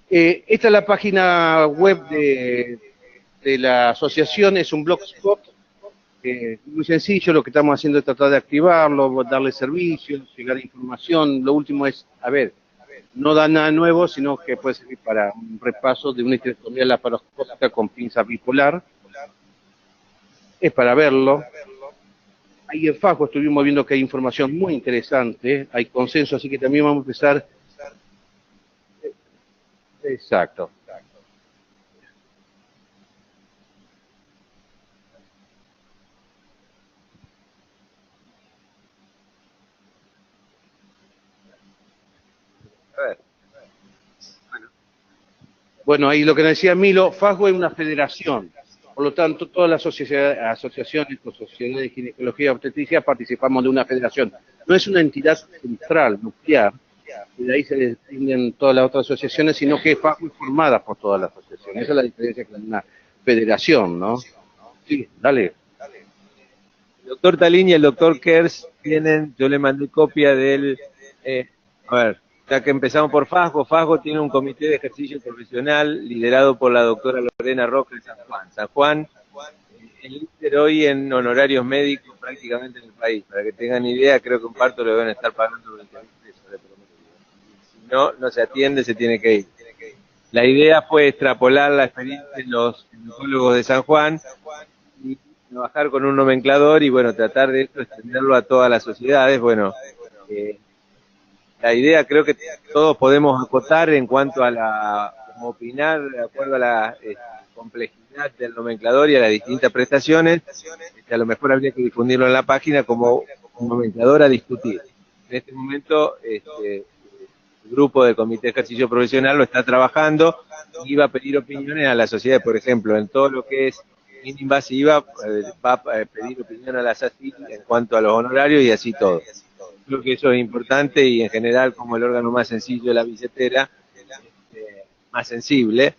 Esta es la página web de la asociación, es un blogspot, muy sencillo, lo que estamos haciendo es tratar de activarlo, darle servicios, llegar información, lo último es, a ver, no da nada nuevo, sino que puede servir para un repaso de una histerectomía laparoscópica con pinza bipolar, es para verlo. Ahí en Fajo estuvimos viendo que hay información muy interesante, hay consenso, así que también vamos a empezar. Exacto. A ver. Bueno, ahí lo que decía Milo, Fajo es una federación, por lo tanto todas las asociaciones o sociedades de ginecología y obstetricia participamos de una federación. No es una entidad central, nuclear, y de ahí se distinguen todas las otras asociaciones, sino que Fajo es formada por todas las asociaciones. Esa es la diferencia con una federación, ¿no? Sí, dale. El doctor Talín y el doctor Kers tienen, yo le mandé copia del, a ver, ya que empezamos por Fajo, Fajo tiene un comité de ejercicio profesional liderado por la doctora Lorena Roca de San Juan. San Juan, el líder hoy en honorarios médicos prácticamente en el país. Para que tengan idea, creo que un parto lo deben estar pagando 20.000 pesos de promedio. Si no, no se atiende, se tiene que ir. La idea fue extrapolar la experiencia de los ginecólogos de San Juan y trabajar con un nomenclador y bueno, tratar de esto extenderlo a todas las sociedades. Bueno, la idea creo que todos podemos acotar en cuanto a como opinar de acuerdo a la complejidad del nomenclador y a las distintas prestaciones. A lo mejor habría que difundirlo en la página como un nomenclador a discutir. En este momento el grupo del Comité de Ejercicio Profesional lo está trabajando y va a pedir opiniones a la sociedad, por ejemplo, en todo lo que es invasiva, va a pedir opinión a la SACIL en cuanto a los honorarios y así todo. Creo que eso es importante y en general como el órgano más sencillo de la billetera, más sensible,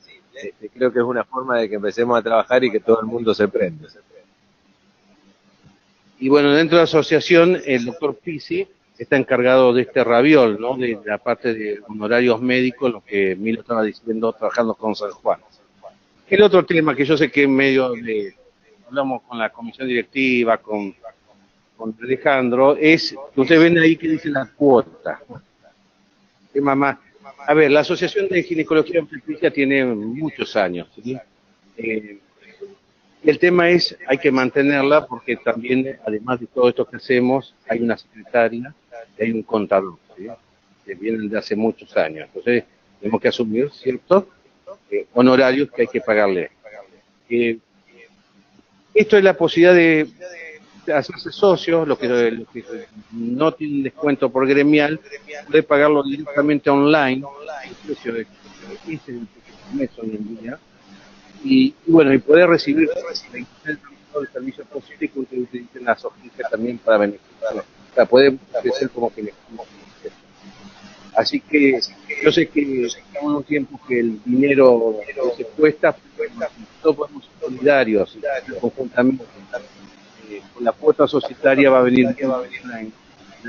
creo que es una forma de que empecemos a trabajar y que todo el mundo se prenda. Y bueno, dentro de la asociación, el doctor Pisi está encargado de este raviol, ¿no? De la parte de honorarios médicos, lo que Milo estaba diciendo, trabajando con San Juan. El otro tema que yo sé que en medio de, hablamos con la comisión directiva, con Alejandro, es que ustedes ven ahí que dice la cuota. Tema más. A ver, la Asociación de Ginecología y Obstetricia tiene muchos años, ¿sí? El tema es, hay que mantenerla porque también, además de todo esto que hacemos, hay una secretaria y hay un contador, ¿sí? Que vienen de hace muchos años. Entonces, tenemos que asumir ciertos honorarios que hay que pagarle. Esto es la posibilidad de hacerse socios, los que no tienen descuento por gremial, puede pagarlo directamente online, el precio de 15 meses hoy en día, y bueno, y poder recibir todo el servicio posible que ustedes utilicen las oficinas también para beneficiar. O sea, puede crecer como que Así que yo sé que estamos en un tiempo que el dinero se cuesta, todos podemos ser solidarios conjuntamente. Con la cuota societaria va a venir bien a tener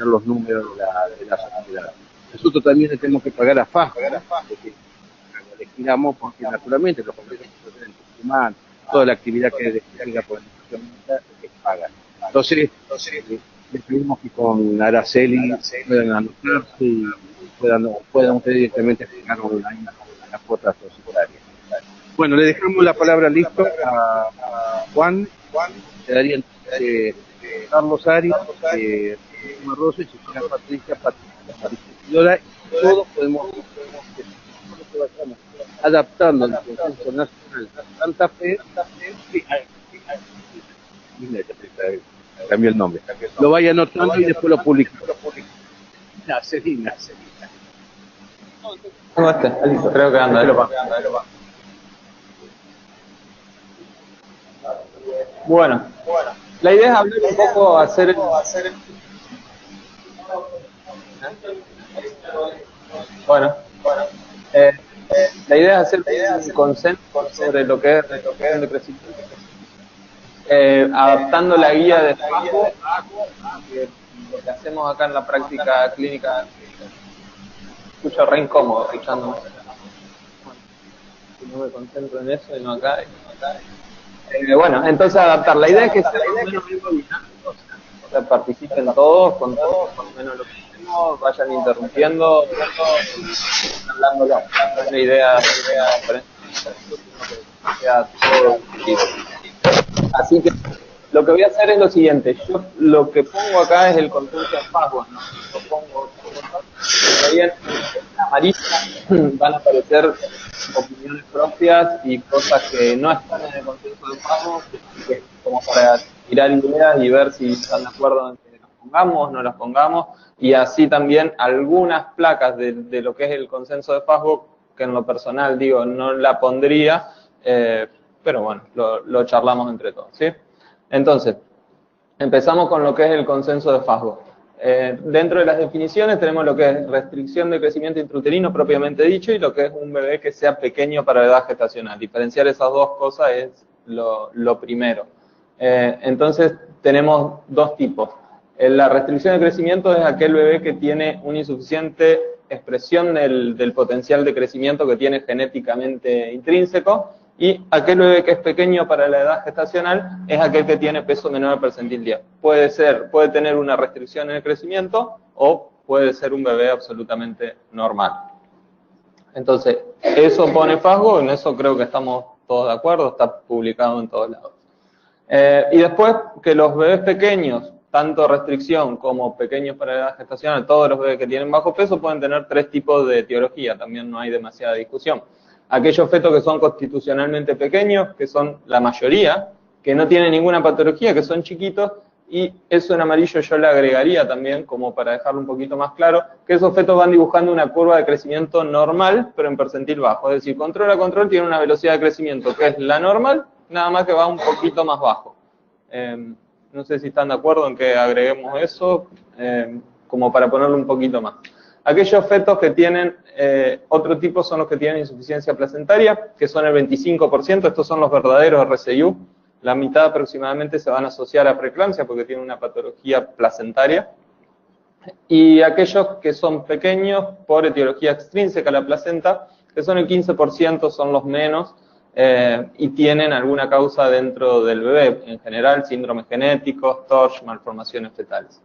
los números de la sociedad. Nosotros también le tenemos que pagar a Fajo, porque le giramos porque naturalmente los congresos humanos, toda la actividad que descarga por la institución es paga. Entonces, les pedimos que con Araceli puedan anotarse y puedan ustedes directamente fijar online la cuota societaria. Bueno, le dejamos la palabra listo a Juan, le daría Carlos Arias, Rosa y Susana Patricia Isidora, y todos podemos adaptando al Consenso Nacional de Santa Fe, cambió el nombre, lo vaya anotando y después lo publica. Celina. ¿Cómo está? Listo, creo que anda, Bueno, la idea es hablar un poco, la idea es hacer un consenso sobre lo que es reeducación de crecimiento, adaptando la guía de Fajo a lo que hacemos acá en la práctica clínica. Me escucho re incómodo escuchándome. no me concentro en eso y no acá. Bueno, entonces adaptar. La idea es que sea más o menos algo dinámico, o sea, participen todos, con todos, más o menos lo que hacemos, vayan interrumpiendo, hablando. No es la idea diferente, que sea todo discutido. Así que lo que voy a hacer es lo siguiente. Yo lo que pongo acá es el consenso de Fastweb, ¿no? Lo pongo ahí en amarillo, van a aparecer opiniones propias y cosas que no están en el consenso de Fastweb, que como para tirar ideas y ver si están de acuerdo en que las pongamos, no las pongamos, y así también algunas placas de lo que es el consenso de Fastweb, que en lo personal digo no la pondría, pero bueno, lo charlamos entre todos, ¿sí? Entonces, empezamos con lo que es el consenso de Fastweb. Dentro de las definiciones tenemos lo que es restricción de crecimiento intrauterino propiamente dicho y lo que es un bebé que sea pequeño para la edad gestacional. Diferenciar esas dos cosas es lo primero. Entonces, tenemos dos tipos. La restricción de crecimiento es aquel bebé que tiene una insuficiente expresión del potencial de crecimiento que tiene genéticamente intrínseco, y aquel bebé que es pequeño para la edad gestacional es aquel que tiene peso menor al percentil 10. Puede tener una restricción en el crecimiento o puede ser un bebé absolutamente normal. Entonces, eso pone Fastweb, en eso creo que estamos todos de acuerdo, está publicado en todos lados. Y después que los bebés pequeños, tanto restricción como pequeños para la edad gestacional, todos los bebés que tienen bajo peso pueden tener tres tipos de etiología, también no hay demasiada discusión. Aquellos fetos que son constitucionalmente pequeños, que son la mayoría, que no tienen ninguna patología, que son chiquitos, y eso en amarillo yo le agregaría también, como para dejarlo un poquito más claro, que esos fetos van dibujando una curva de crecimiento normal, pero en percentil bajo. Es decir, control a control tiene una velocidad de crecimiento que es la normal, nada más que va un poquito más bajo. No sé si están de acuerdo en que agreguemos eso, como para ponerlo un poquito más. Aquellos fetos que tienen otro tipo son los que tienen insuficiencia placentaria, que son el 25%, estos son los verdaderos RCIU. La mitad aproximadamente se van a asociar a preeclampsia porque tienen una patología placentaria. Y aquellos que son pequeños por etiología extrínseca a la placenta, que son el 15%, son los menos, y tienen alguna causa dentro del bebé, en general síndromes genéticos, TORCH, malformaciones fetales.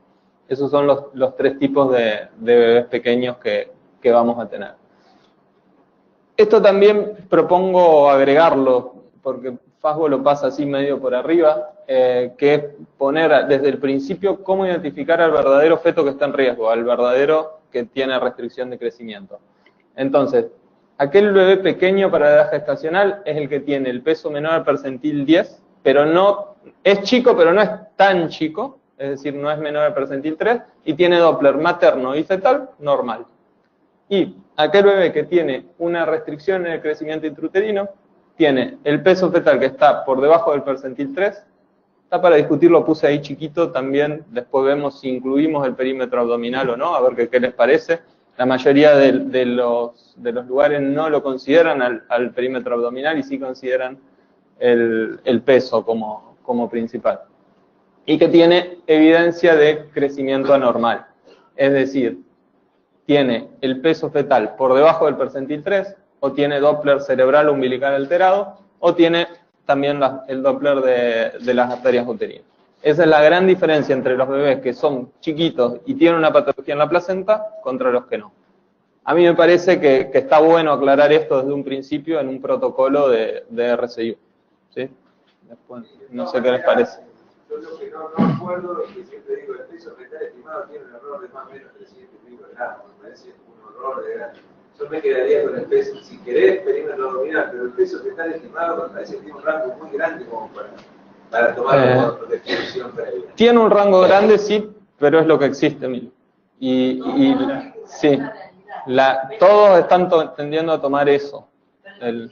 Esos son los tres tipos de bebés pequeños que vamos a tener. Esto también propongo agregarlo, porque Fastweb lo pasa así medio por arriba, que es poner desde el principio cómo identificar al verdadero feto que está en riesgo, al verdadero que tiene restricción de crecimiento. Entonces, aquel bebé pequeño para la edad gestacional es el que tiene el peso menor al percentil 10, pero no, es chico pero no es tan chico, es decir, no es menor al percentil 3, y tiene Doppler materno y fetal normal. Y aquel bebé que tiene una restricción en el crecimiento intrauterino, tiene el peso fetal que está por debajo del percentil 3, está para discutir, lo puse ahí chiquito también, después vemos si incluimos el perímetro abdominal o no, a ver qué les parece. La mayoría de los lugares no lo consideran al perímetro abdominal y sí consideran el peso como principal. Y que tiene evidencia de crecimiento anormal. Es decir, tiene el peso fetal por debajo del percentil 3, o tiene Doppler cerebral umbilical alterado, o tiene también el Doppler de las arterias uterinas. Esa es la gran diferencia entre los bebés que son chiquitos y tienen una patología en la placenta contra los que no. A mí me parece que está bueno aclarar esto desde un principio en un protocolo de RCIU. ¿Sí? Después, no sé qué les parece. Yo lo que no acuerdo, que siempre digo, el peso fetal estimado tiene un error de más o menos 300 microgramos, me parece un horror de grande. Yo me quedaría con el peso, si querés, perímetro abdominal, pero el peso fetal estimado me parece que tiene un rango muy grande como para tomarlo por definición previa. Tiene un rango grande, sí, pero es lo que existe, Mil. Y sí, todos están tendiendo a tomar eso. Si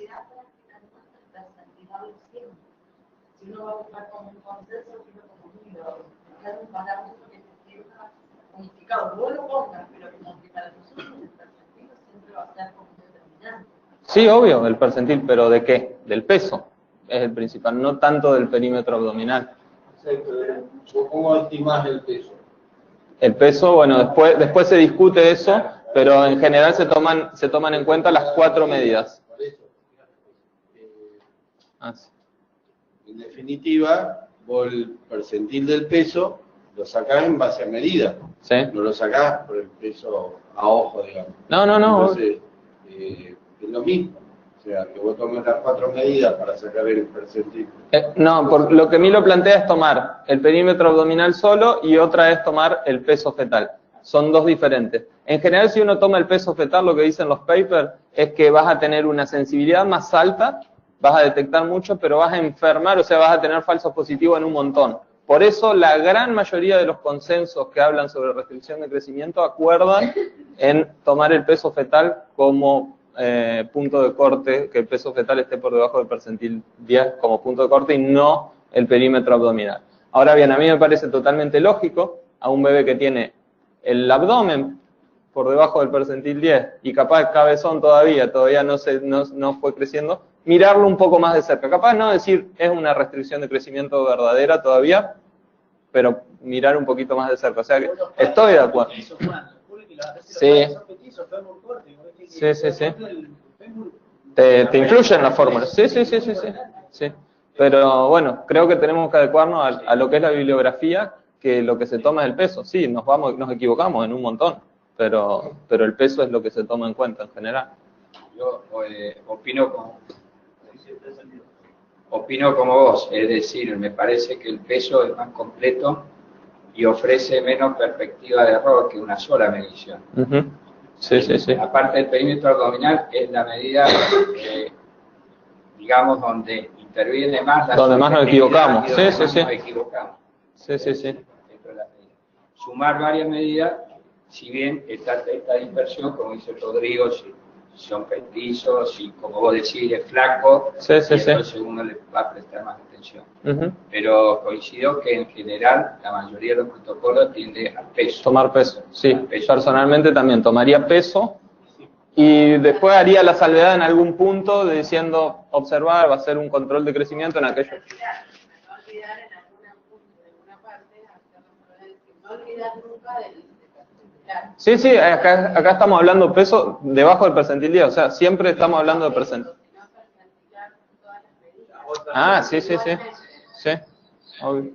uno va a buscar con un consenso, sino como buscar un parámetro que esté unificado. No lo pongas, pero como que para nosotros el percentil siempre va a ser como determinante. Sí, obvio, el percentil, pero ¿de qué? Del peso, es el principal, no tanto del perímetro abdominal. Exacto, ¿cómo estimás el peso? El peso, bueno, después se discute eso, pero en general se toman en cuenta las 4 medidas. Ah, sí. En definitiva, vos el percentil del peso lo sacás en base a medida. ¿Sí? No lo sacás por el peso a ojo, digamos. No. Entonces, es lo mismo. O sea, que vos tomes las 4 medidas para sacar el percentil. No, por lo que Milo plantea es tomar el perímetro abdominal solo y otra es tomar el peso fetal. Son dos diferentes. En general, si uno toma el peso fetal, lo que dicen los papers es que vas a tener una sensibilidad más alta, vas a detectar mucho, pero vas a enfermar, o sea, vas a tener falsos positivos en un montón. Por eso, la gran mayoría de los consensos que hablan sobre restricción de crecimiento acuerdan en tomar el peso fetal como punto de corte, que el peso fetal esté por debajo del percentil 10 como punto de corte y no el perímetro abdominal. Ahora bien, a mí me parece totalmente lógico a un bebé que tiene el abdomen por debajo del percentil 10 y capaz cabezón todavía no fue creciendo, mirarlo un poco más de cerca. Capaz no decir es una restricción de crecimiento verdadera todavía, pero mirar un poquito más de cerca. O sea que estoy de acuerdo. Sí. Sí. Te influye en la fórmula. Sí. Pero bueno, creo que tenemos que adecuarnos a lo que es la bibliografía, que lo que se toma es el peso. Sí, nos equivocamos en un montón, pero el peso es lo que se toma en cuenta en general. Yo opino como vos, es decir, me parece que el peso es más completo y ofrece menos perspectiva de error que una sola medición. Sí. Aparte del perímetro abdominal es la medida, digamos, donde interviene más la donde más nos equivocamos. Sí. Nos equivocamos. Sí. Sumar varias medidas, si bien esta dispersión, como dice Rodrigo, si son petizos, si como vos decís es flaco, entonces uno le va a prestar más atención. Pero coincido que en general la mayoría de los protocolos tiende al peso. Tomar peso, sí. Personalmente también tomaría peso y después haría la salvedad en algún punto diciendo observar, va a ser un control de crecimiento en aquello. No olvidar en alguna parte, no olvidar nunca del percentil. Sí, acá estamos hablando peso debajo del percentil 10, o sea, siempre estamos hablando de percentil. Ah, sí. Obvio.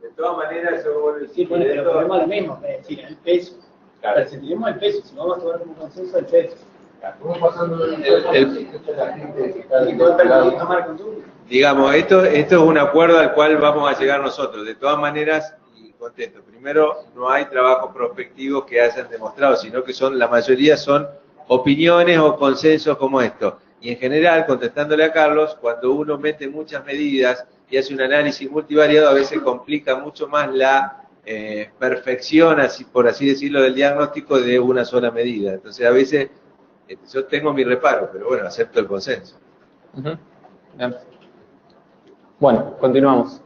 De todas maneras, yo vuelvo a decir, Bueno, pero el problema es lo mismo, es decir, el peso. Claro. Percibimos el peso, si no vamos a tomar como consenso el peso. Digamos, esto es un acuerdo al cual vamos a llegar nosotros. De todas maneras, y contento. Primero, no hay trabajos prospectivos que hayan demostrado, sino que la mayoría son opiniones o consensos como esto. Y en general, contestándole a Carlos, cuando uno mete muchas medidas y hace un análisis multivariado, a veces complica mucho más la perfección, por así decirlo, del diagnóstico de una sola medida. Entonces, a veces yo tengo mi reparo, pero bueno, acepto el consenso. Bien. Bueno, continuamos.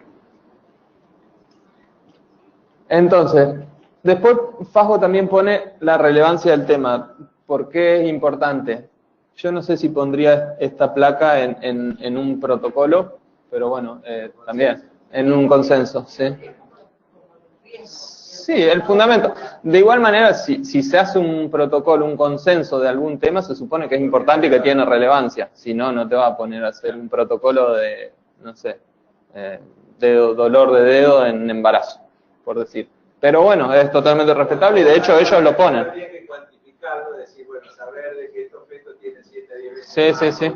Entonces, después Fajo también pone la relevancia del tema. ¿Por qué es importante? Yo no sé si pondría esta placa en un protocolo, pero bueno, también en un consenso, ¿sí? Sí, el fundamento. De igual manera, si se hace un protocolo, un consenso de algún tema, se supone que es importante y que tiene relevancia. Si no, no te va a poner a hacer un protocolo de, no sé, dolor de dedo en embarazo, por decir. Pero bueno, es totalmente respetable y de hecho ellos lo ponen. Habría que cuantificarlo, decir, bueno, saber de que estos fetos tienen 7 a 10 veces. Sí.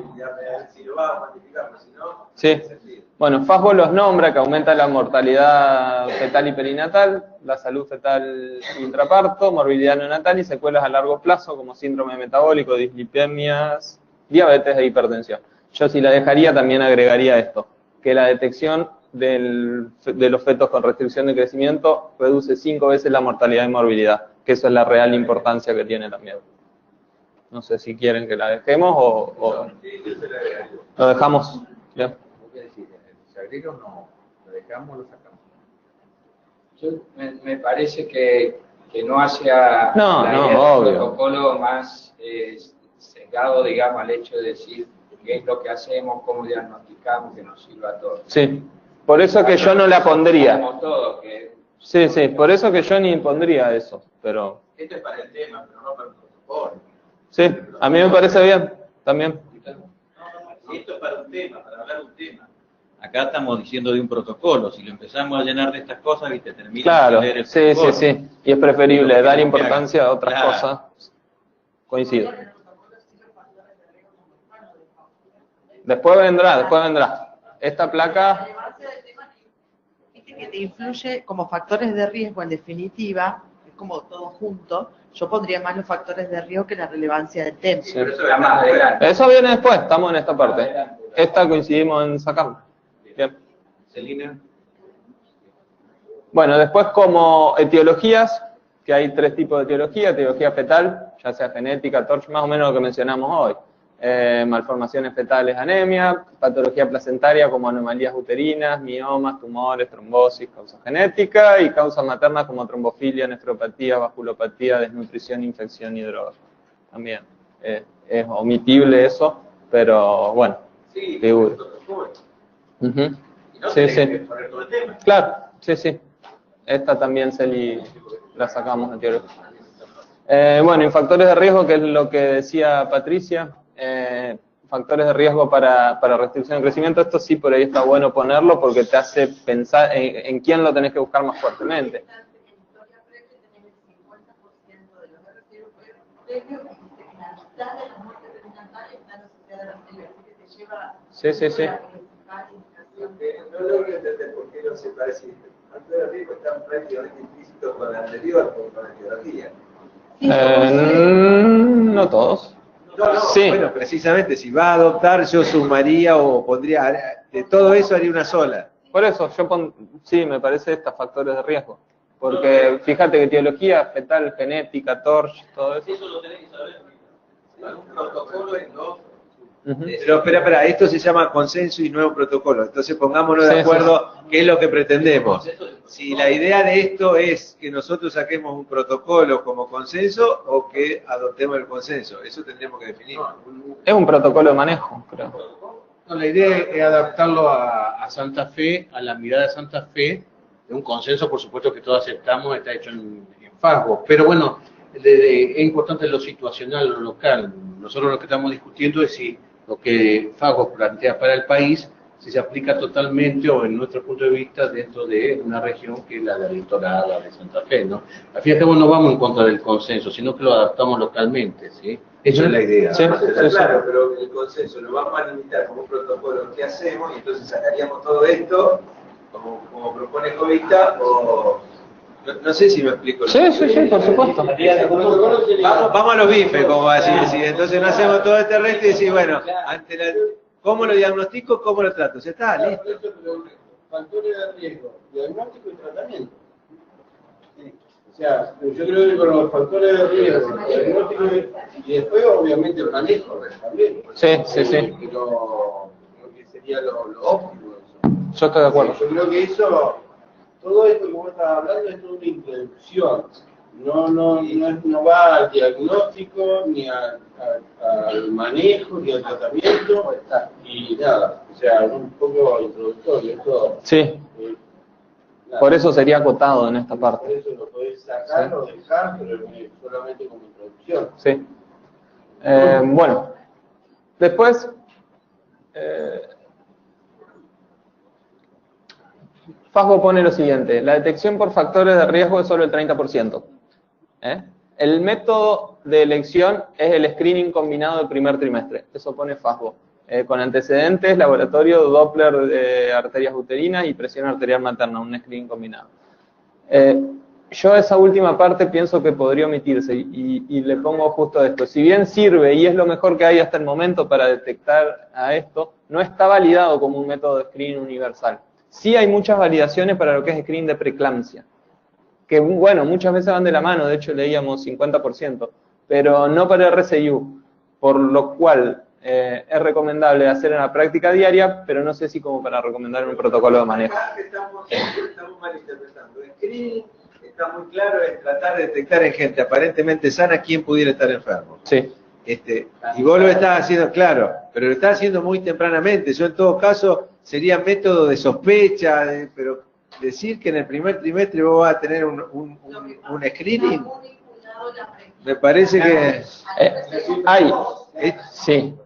Si lo vas a cuantificar, si no, Sí. tiene sentido. Bueno, Fajo los nombra, que aumenta la mortalidad fetal y perinatal, la salud fetal intraparto, morbilidad neonatal y secuelas a largo plazo como síndrome metabólico, dislipemias, diabetes e hipertensión. Yo si la dejaría también agregaría esto, que la detección de los fetos con restricción de crecimiento reduce 5 veces la mortalidad y morbilidad, que eso es la real importancia que tiene también. No sé si quieren que la dejemos o lo dejamos. ¿Ya? ¿Se agrega o no? ¿Lo dejamos o lo sacamos? Me parece que no hace a la idea del protocolo más sesgado, digamos, al hecho de decir qué es lo que hacemos, cómo diagnosticamos, que nos sirva a todos. Sí, por eso que yo no la pondría. Como todo, que Sí, por eso que yo ni pondría eso, pero... Esto es para el tema, pero no para el protocolo. Sí, a mí me parece bien, también. Esto es para un tema, para hablar un tema. Acá estamos diciendo de un protocolo. Si lo empezamos a llenar de estas cosas, viste, termina Claro, de leer el sí. Y es preferible dar importancia a otras cosas. Coincido. Después vendrá. Esta placa... Viste que te influye como factores de riesgo, en definitiva, es como todo junto. Yo pondría más los factores de riesgo que la relevancia del tema. Sí. Eso viene después, estamos en esta parte. Esta coincidimos en sacarla. Bien. Celina. Bueno, después como etiologías, que hay 3 tipos de etiología: etiología fetal, ya sea genética, TORCH, más o menos lo que mencionamos hoy. Malformaciones fetales, anemia, patología placentaria como anomalías uterinas, miomas, tumores, trombosis, causa genética, y causa materna como trombofilia, nefropatía, vasculopatía, desnutrición, infección y drogas. También es omitible eso, pero bueno, figura. Sí. Claro, sí. Esta también la sacamos en teoría. Bueno, y factores de riesgo, que es lo que decía Patricia. Factores de riesgo para restricción de crecimiento. Esto sí, por ahí está bueno ponerlo porque te hace pensar en quién lo tenés que buscar más fuertemente. Sí. No logro entender por qué no se parece. Factores de riesgo están prácticamente implícitos con la anterior, con la etiología. No todos. Sí. Bueno, precisamente, si va a adoptar, yo sumaría o pondría, de todo eso haría una sola. Por eso, sí, me parece estas factores de riesgo. Porque fíjate que etiología, fetal, genética, TORCH, todo eso. Eso lo tenés que saber. Un protocolo es Pero espera, esto se llama consenso y nuevo protocolo. Entonces pongámonos de acuerdo qué es lo que pretendemos. Si la idea de esto es que nosotros saquemos un protocolo como consenso o que adoptemos el consenso, eso tendríamos que definir. Es un protocolo de manejo, creo. No, la idea es adaptarlo a Santa Fe, a la mirada de Santa Fe, de un consenso, por supuesto, que todos aceptamos, está hecho en FASGO. Pero bueno, es importante lo situacional, lo local. Nosotros lo que estamos discutiendo es si lo que FASGO plantea para el país, si se aplica totalmente o en nuestro punto de vista dentro de una región que es la del litoral, la de Santa Fe, ¿no? Al fin y al cabo no vamos en contra del consenso, sino que lo adaptamos localmente, ¿sí? Esa es la idea. Sí, claro, pero el consenso lo vamos a limitar como un protocolo que hacemos y entonces sacaríamos todo esto como propone Covista o... No sé si me explico. Sí, por supuesto. Vamos a los bifes, como va a decir. Entonces no hacemos todo este resto y decir, bueno, ¿cómo lo diagnostico? ¿Cómo lo trato? Ya está, listo. Factores de riesgo, diagnóstico y tratamiento. O sea, yo creo que con los factores de riesgo, diagnóstico y después obviamente el manejo también. Sí. Pero creo que sería lo óptimo eso. Yo estoy de acuerdo. Yo creo que eso, todo esto que vos estás hablando es toda una introducción. No va al diagnóstico, ni al manejo, ni al tratamiento, y nada. O sea, un poco introductorio. Esto, sí. Por eso sería acotado en esta parte. Por eso lo podés sacar o dejar, pero solamente como introducción. Sí. Bueno, después... FASGO pone lo siguiente: la detección por factores de riesgo es solo el 30%. El método de elección es el screening combinado del primer trimestre. Eso pone FASGO. Con antecedentes, laboratorio, Doppler de arterias uterinas y presión arterial materna, un screening combinado. Yo esa última parte pienso que podría omitirse y le pongo justo esto. Si bien sirve y es lo mejor que hay hasta el momento para detectar a esto, no está validado como un método de screening universal. Sí hay muchas validaciones para lo que es screening de preeclampsia, que bueno, muchas veces van de la mano, de hecho leíamos 50%, pero no para RCIU, por lo cual es recomendable hacer en la práctica diaria, pero no sé si como para recomendar un protocolo de manejo. Estamos mal interpretando. El screening está muy claro, es tratar de detectar en gente aparentemente sana quién pudiera estar enfermo. Sí. Y vos lo estás haciendo, claro, pero lo estás haciendo muy tempranamente. Yo en todo caso sería método de sospecha, pero decir que en el primer trimestre vos vas a tener un screening, me parece que...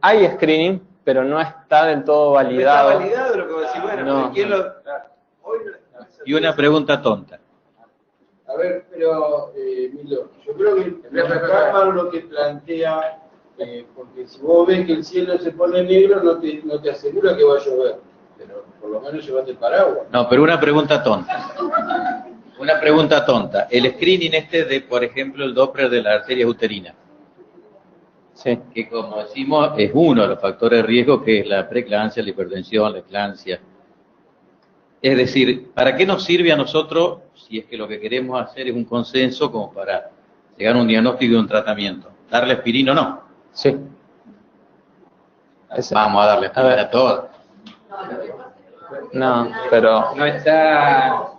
hay screening, pero no está del todo validado. No está validado lo que vos decís, bueno, No. ¿quién lo...? Hoy no- Y una pregunta tonta. A ver, pero, Milo, yo creo que está mal lo que plantea, porque si vos ves que el cielo se pone negro, no te asegura que va a llover, pero por lo menos llevate el paraguas. No, pero una pregunta tonta. Una pregunta tonta. El screening de, por ejemplo, el Doppler de la arteria uterina, Sí. que como decimos es uno de los factores de riesgo, que es la preeclampsia, la hipertensión, la eclampsia. Es decir, ¿para qué nos sirve a nosotros si es que lo que queremos hacer es un consenso como para llegar a un diagnóstico y un tratamiento? ¿Darle aspirina o no? Sí. Vamos a darle aspirina a todas. No, pero... No está...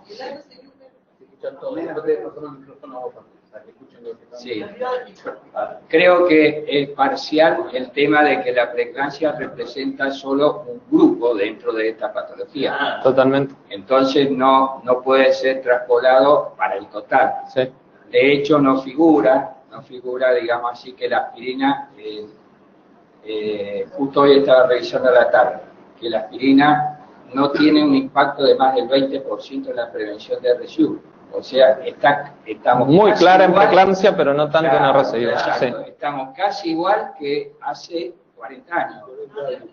Sí. Creo que es parcial el tema de que la preeclampsia representa solo un grupo dentro de esta patología. Totalmente. Entonces no puede ser traspolado para el total. Sí. De hecho no figura, digamos así, que la aspirina, justo hoy estaba revisando la tabla, que la aspirina no tiene un impacto de más del 20% en la prevención de RSU. O sea, estamos Muy casi clara en igual, preeclampsia, pero no tanto claro, en RSU. exacto, Sí. estamos casi igual que hace 40 años,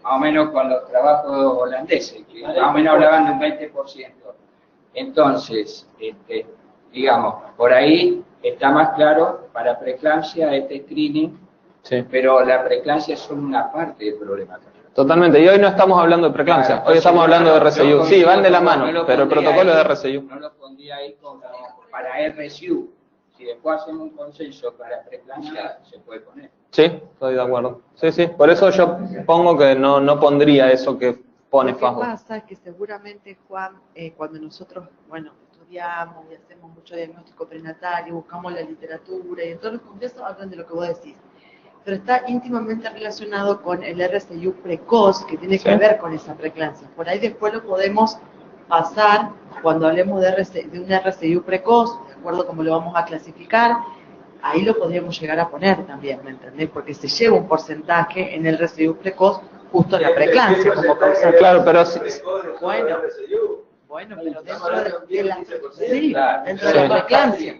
más o menos con los trabajos holandeses, que más o menos hablaban de un 20%. Entonces, digamos, por ahí está más claro para preeclampsia este screening, Sí. pero la preeclampsia es solo una parte del problema. Totalmente. Y hoy no estamos hablando de preeclampsia, Claro, hoy estamos hablando de RSU. no, Sí, van de la mano, no lo pero el pondría protocolo ahí, es de RSU. No lo pondría ahí como para RSU. Si después hacemos un consenso para preeclampsia, se puede poner. Sí, estoy de acuerdo. Sí, sí. Por eso yo pongo que no pondría eso que pone Lo que Fasgo. pasa es que seguramente, Juan, cuando nosotros, bueno, estudiamos y hacemos mucho diagnóstico prenatal y buscamos la literatura y en todos los congresos hablan de lo que vos decís, pero está íntimamente relacionado con el RSU precoz, que tiene que ver con esa preeclampsia. Por ahí después lo podemos pasar cuando hablemos de un RSU precoz, de acuerdo a cómo lo vamos a clasificar, ahí lo podríamos llegar a poner también, ¿me entendés? Porque se lleva un porcentaje en el RSU precoz justo en la preeclampsia como causante. Claro, pero sí. Bueno, pero dentro de la... Sí, dentro de la preeclampsia.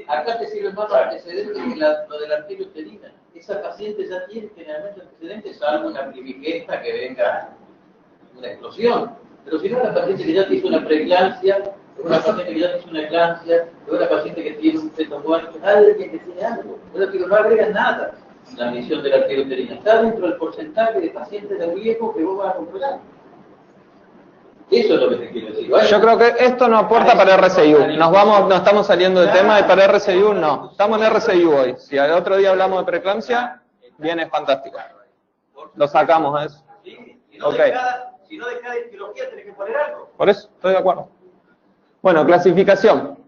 Acá te sirve más los antecedentes que lo de la arteria uterina. Esa paciente ya tiene generalmente antecedentes, salvo una primigesta que venga una explosión. Pero si no, la paciente que ya te hizo una preeclampsia, una paciente que ya te hizo una eclampsia, una paciente que tiene un feto muerto, alguien que tiene algo. Pero que no agrega nada la medición de la arteria uterina. Está dentro del porcentaje de pacientes de riesgo que vos vas a controlar. Eso es lo que te quiero decir. Yo creo que esto no aporta para RSU. No estamos saliendo de tema y para RSU no. Estamos en RSU hoy. Si al otro día hablamos de preeclampsia, viene fantástico. Lo sacamos a eso. Ok. Si no de cada etiología tenés que poner algo. Por eso, estoy de acuerdo. Bueno, clasificación.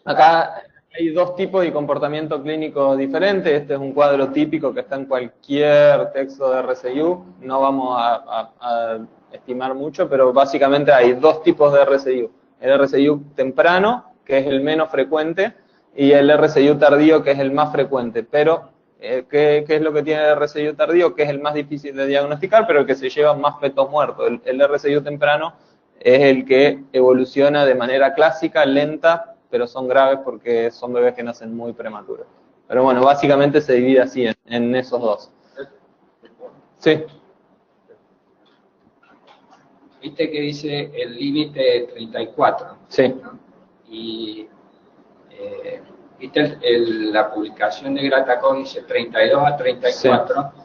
Acá hay dos tipos de comportamiento clínico diferentes. Este es un cuadro típico que está en cualquier texto de RSU. No vamos a estimar mucho, pero básicamente hay dos tipos de RSU. El RSU temprano, que es el menos frecuente, y el RSU tardío, que es el más frecuente. Pero, ¿qué es lo que tiene el RSU tardío? Que es el más difícil de diagnosticar, pero el que se lleva más fetos muertos. El RSU temprano es el que evoluciona de manera clásica, lenta, pero son graves porque son bebés que nacen muy prematuros. Pero bueno, básicamente se divide así en esos dos. Sí. Viste que dice el límite 34. Sí. ¿No? Y viste la publicación de Gratacón dice 32 a 34. Sí.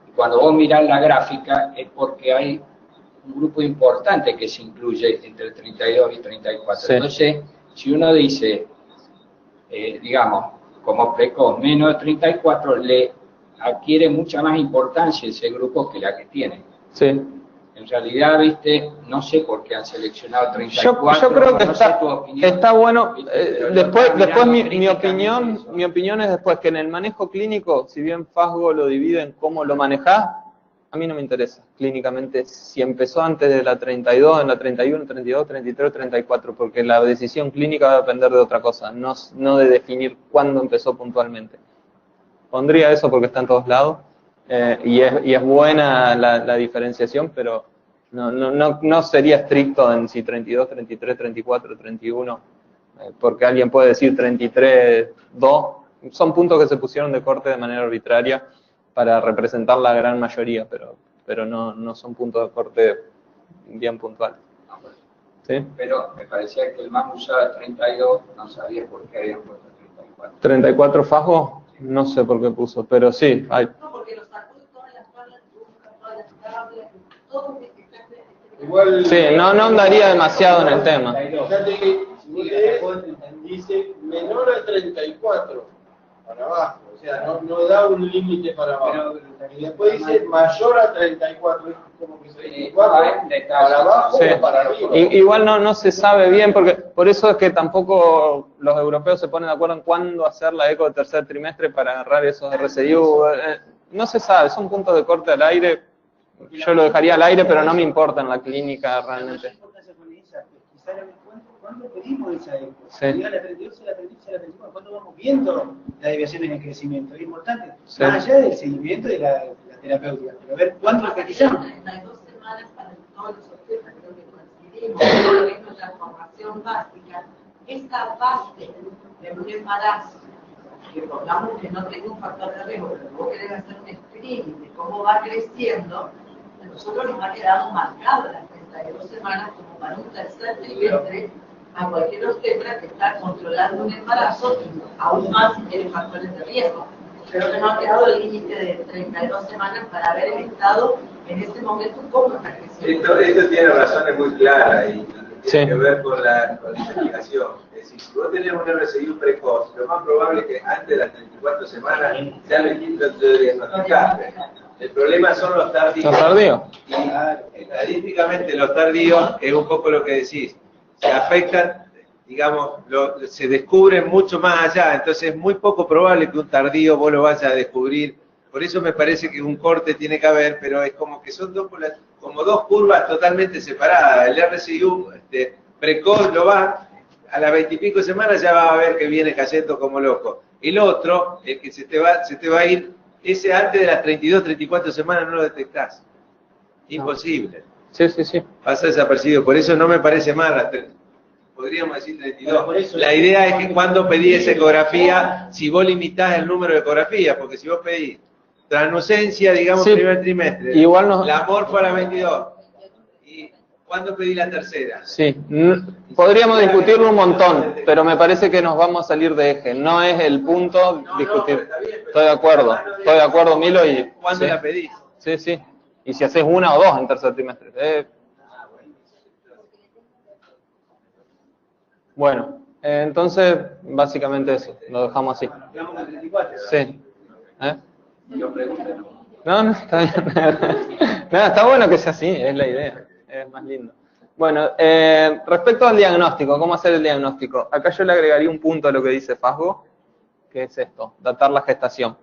Y cuando vos mirás la gráfica es porque hay un grupo importante que se incluye entre 32 y 34. Sí. Entonces, si uno dice, digamos, como precoz menos de 34, le adquiere mucha más importancia ese grupo que la que tiene. Sí. En realidad, viste, no sé por qué han seleccionado 34. Yo creo que no está bueno. Después mi opinión es después que en el manejo clínico, si bien Fasgo lo divide en cómo lo manejás, a mí no me interesa clínicamente si empezó antes de la 32, en la 31, 32, 33, 34, porque la decisión clínica va a depender de otra cosa, no de definir cuándo empezó puntualmente. Pondría eso porque está en todos lados. y es buena la diferenciación, pero no sería estricto en si 32, 33, 34, 31, porque alguien puede decir 33, 2. Son puntos que se pusieron de corte de manera arbitraria para representar la gran mayoría, pero no son puntos de corte bien puntuales. ¿Sí? Pero me parecía que el MAM usaba 32, no sabía por qué habían puesto 34. 34 Fajo, no sé por qué puso, pero sí, hay. No, porque los sacó de todas las tablas, todas las tablas, todo Igual, Sí, no andaría demasiado en el tema. Fíjate que si vos lees, dice menor a 34 para abajo, o sea, no da un límite para abajo. Y después dice mayor a 34, es como que 34 para abajo Sí. o para arriba. Igual no se sabe bien, porque por eso es que tampoco los europeos se ponen de acuerdo en cuándo hacer la eco de tercer trimestre para agarrar esos RCIU. No se sabe, son puntos de corte al aire. Yo lo dejaría al aire, pero no me importa en la clínica realmente. ¿Cuándo pedimos esa eco? Sí. Llega la 32, la 33, la 34, ¿cuándo vamos viendo las deviaciones en crecimiento? Es importante, Sí. más allá del seguimiento de la terapéutica, pero ver cuándo lo practicamos. 32 semanas para todos los objetos, creo que coincidimos, todo lo que es nuestra formación básica, esa base de un embarazo, que pongamos que no tenga un factor de riesgo, pero vos querés hacer un screening de cómo va creciendo, a nosotros nos ha quedado marcado las 32 semanas como para un tercer trimestre a cualquier obstetra que está controlando un embarazo, y aún más si tiene factores de riesgo. Pero que nos ha quedado el límite de 32 semanas para ver el estado en este momento cómo está creciendo. Esto tiene razones muy claras y tiene Sí. que ver con la investigación. Es decir, si vos tenés un RCIU precoz, lo más probable es que antes de las 34 semanas sea legítimo de diagnosticar. El problema son los tardíos. ¿Los tardíos? Y estadísticamente los tardíos es un poco lo que decís. Se afectan, digamos, se descubren mucho más allá, entonces es muy poco probable que un tardío vos lo vayas a descubrir. Por eso me parece que un corte tiene que haber, pero es como que son como dos curvas totalmente separadas. El RCIU precoz lo va, a las 20 y pico semanas ya va a ver que viene cayendo como loco. El otro, el que se te va a ir, ese antes de las 32, 34 semanas no lo detectás. Imposible. Sí. Pasa desapercibido, por eso no me parece mal, podríamos decir 32. La idea es que cuando pedís esa ecografía, si vos limitás el número de ecografías, porque si vos pedís translucencia, digamos, Sí, primer trimestre, igual la morfa a la 22, y ¿cuándo pedís la tercera? Sí, podríamos discutirlo un montón, pero me parece que nos vamos a salir de eje. No es el punto discutir. Está bien, pero Estoy de acuerdo, Milo. Y ¿cuándo sí. la pedís? Sí. Y si haces una o dos en tercer trimestre. Bueno, entonces, básicamente eso. Lo dejamos así. Sí. Yo pregunto. No, está bien. No, está bueno que sea así, es la idea. Es más lindo. Bueno, respecto al diagnóstico, ¿cómo hacer el diagnóstico? Acá yo le agregaría un punto a lo que dice Fasgo, que es esto, datar la gestación.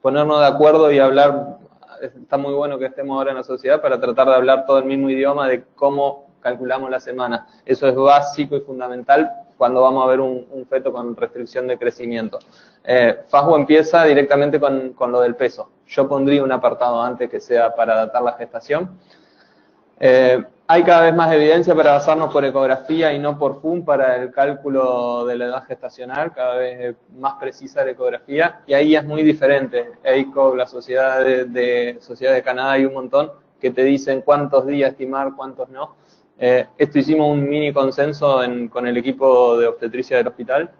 Ponernos de acuerdo y hablar. Está muy bueno que estemos ahora en la sociedad para tratar de hablar todo el mismo idioma de cómo calculamos la semana. Eso es básico y fundamental cuando vamos a ver un feto con restricción de crecimiento. Fasgo empieza directamente con lo del peso. Yo pondría un apartado antes que sea para datar la gestación. Hay cada vez más evidencia para basarnos por ecografía y no por FUM para el cálculo de la edad gestacional, cada vez es más precisa la ecografía, y ahí es muy diferente. EICO, la Sociedad de Canadá, hay un montón que te dicen cuántos días estimar, cuántos no. Esto hicimos un mini consenso con el equipo de obstetricia del hospital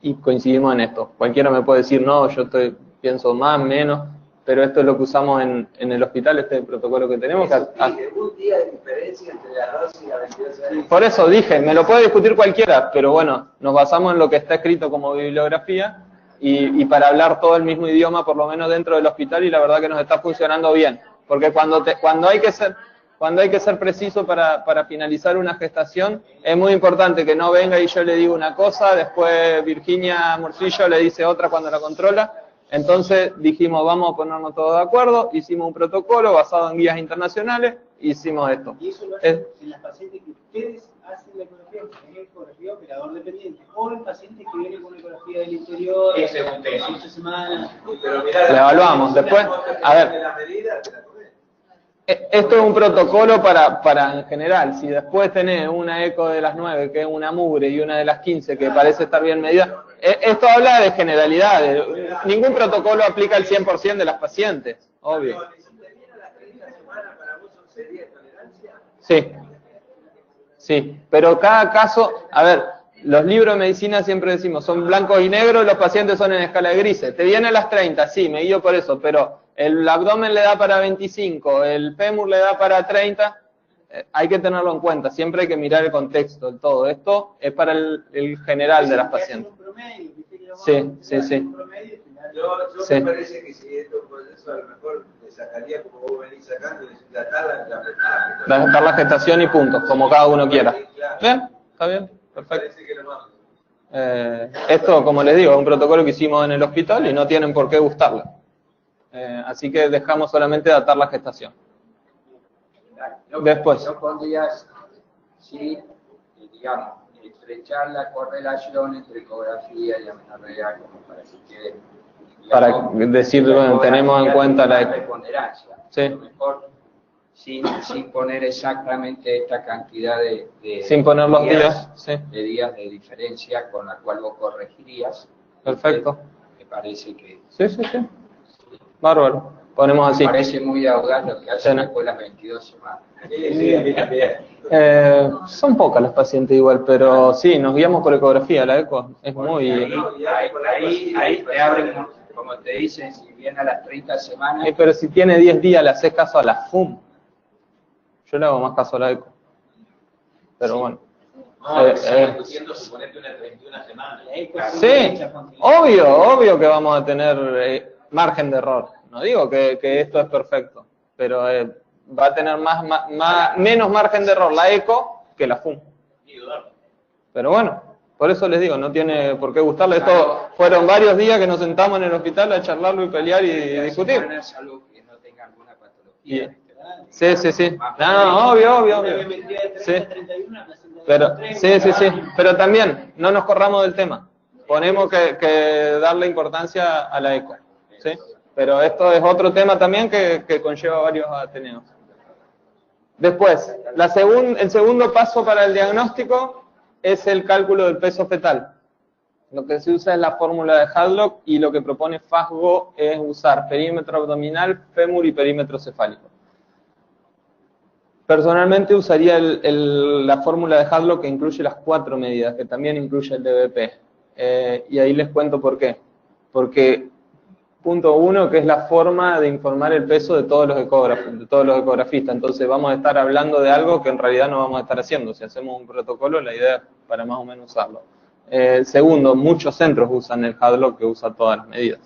y coincidimos en esto. Cualquiera me puede decir, no, yo pienso más, menos, pero esto es lo que usamos en el hospital, este protocolo que tenemos. Un día de diferencia entre las 12 y las 22 semanas. Por eso dije, me lo puede discutir cualquiera, pero bueno, nos basamos en lo que está escrito como bibliografía y para hablar todo el mismo idioma, por lo menos dentro del hospital, y la verdad que nos está funcionando bien. Porque cuando hay que ser preciso para finalizar una gestación, es muy importante que no venga y yo le diga una cosa, después Virginia Morcillo le dice otra cuando la controla, Entonces dijimos, vamos a ponernos todos de acuerdo, hicimos un protocolo basado en guías internacionales, hicimos esto. Y eso lo hacen en las pacientes que ustedes hacen la ecografía, es ecografía operador dependiente, o en pacientes que vienen con ecografía del interior, 8 semanas. Le evaluamos. Después, a ver, esto es un protocolo para en general. Si después tenés una eco de las 9, que es una mugre, y una de las 15, que parece estar bien medida, esto habla de generalidades. Ningún protocolo aplica al 100% de las pacientes, obvio. Sí, sí, pero cada caso, a ver, los libros de medicina siempre decimos, son blancos y negros, los pacientes son en escala de grises. Te viene a las 30, sí, me guío por eso, pero el abdomen le da para 25, el fémur le da para 30, hay que tenerlo en cuenta, siempre hay que mirar el contexto, el todo. Esto es para el general de las pacientes. Sí, sí, sí. Yo Sí. me parece que si esto eso a lo mejor le sacaría como vos venís sacando, Dar la gestación y puntos, como cada uno quiera. ¿Bien? ¿Está bien? Perfecto. Esto, como les digo, es un protocolo que hicimos en el hospital y no tienen por qué gustarle. Así que dejamos solamente datar la gestación. Después. Yo pondría, sí, digamos, estrechar la correlación entre ecografía y amenorrea como para que quede. Para decir, bueno, tenemos en cuenta la preponderancia. Sí. Mejor sin poner exactamente esta cantidad de sin poner los días, sí. De días de diferencia con la cual vos corregirías. Perfecto. Me parece que... Sí, sí, sí. Bárbaro. Ponemos así. Me parece muy audaz lo que hacen después de las 22 semanas. Son pocas las pacientes igual, pero sí, nos guiamos por ecografía, la eco es muy... Ahí te abren, como te dicen, si viene a las 30 semanas... pero si tiene 10 días, le haces caso a la FUM. Yo le hago más caso a la eco. Pero bueno. Suponete una 31 semanas. Sí, obvio que vamos a tener margen de error. No digo que esto es perfecto, pero va a tener menos margen de error la eco que la FUM. Pero bueno, por eso les digo, no tiene por qué gustarle. Esto fueron varios días que nos sentamos en el hospital a charlarlo y pelear y discutir. Sí, sí, sí. No, obvio. Sí. Sí. Pero también, no nos corramos del tema. Ponemos que darle importancia a la eco. ¿Sí? Pero esto es otro tema también que conlleva varios ateneos. Después, el segundo paso para el diagnóstico es el cálculo del peso fetal. Lo que se usa es la fórmula de Hadlock y lo que propone Fasgo es usar perímetro abdominal, fémur y perímetro cefálico. Personalmente usaría la fórmula de Hadlock que incluye las 4 medidas, que también incluye el DBP. Y ahí les cuento por qué. Porque, punto 1, que es la forma de informar el peso de todos los ecografistas. Entonces vamos a estar hablando de algo que en realidad no vamos a estar haciendo. Si hacemos un protocolo, la idea es para más o menos usarlo. Segundo, muchos centros usan el Hadlock que usa todas las medidas.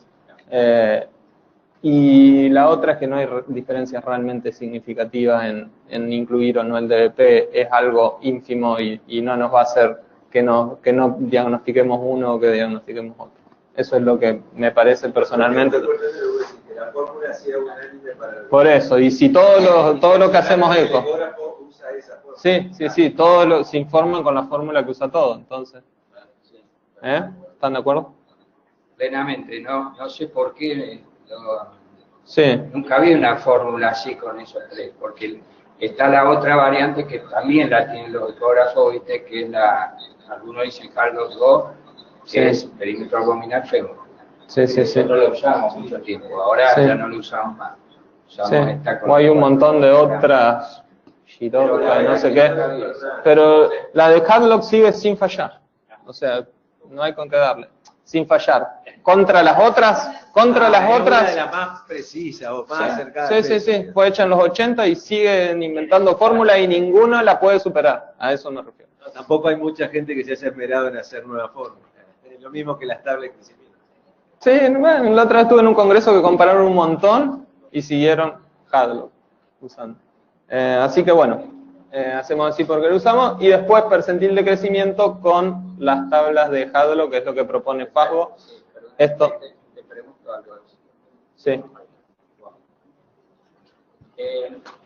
Y la otra es que no hay diferencias realmente significativas en incluir o no el DBP, es algo ínfimo y no nos va a hacer que no diagnostiquemos uno o que diagnostiquemos otro. Eso es lo que me parece personalmente. Por eso, y si todo lo que hacemos eco. Sí, todos se informan con la fórmula que usa todo, entonces. ¿Están de acuerdo? Plenamente, no sé por qué... Sí. Nunca vi una fórmula así con esos tres, porque está la otra variante que también la tienen los ecógrafos, ¿viste? Que es algunos dicen Hadlock 2, que es perímetro abdominal fémur. Sí. Nosotros lo usamos mucho tiempo, ahora ya no lo usamos más. O hay un montón de otras, Shiroka, no sé qué, pero la de Hadlock sigue sin fallar, o sea, no hay con qué darle. Sin fallar. Contra las otras. De la más precisa o más cercana. Sí. Pues echan los 80 y siguen inventando fórmulas y ninguno la puede superar. A eso me refiero. No, tampoco hay mucha gente que se haya esmerado en hacer nuevas fórmulas. Es lo mismo que las tablas de crecimiento. Sí, bueno, la otra vez estuve en un congreso que compararon un montón y siguieron Hadlock usando. Así que bueno. Hacemos así porque lo usamos, y después percentil de crecimiento con las tablas de Hadlock, que es lo que propone Fasgo. Esto. Te pregunto pregunto algo así. Sí.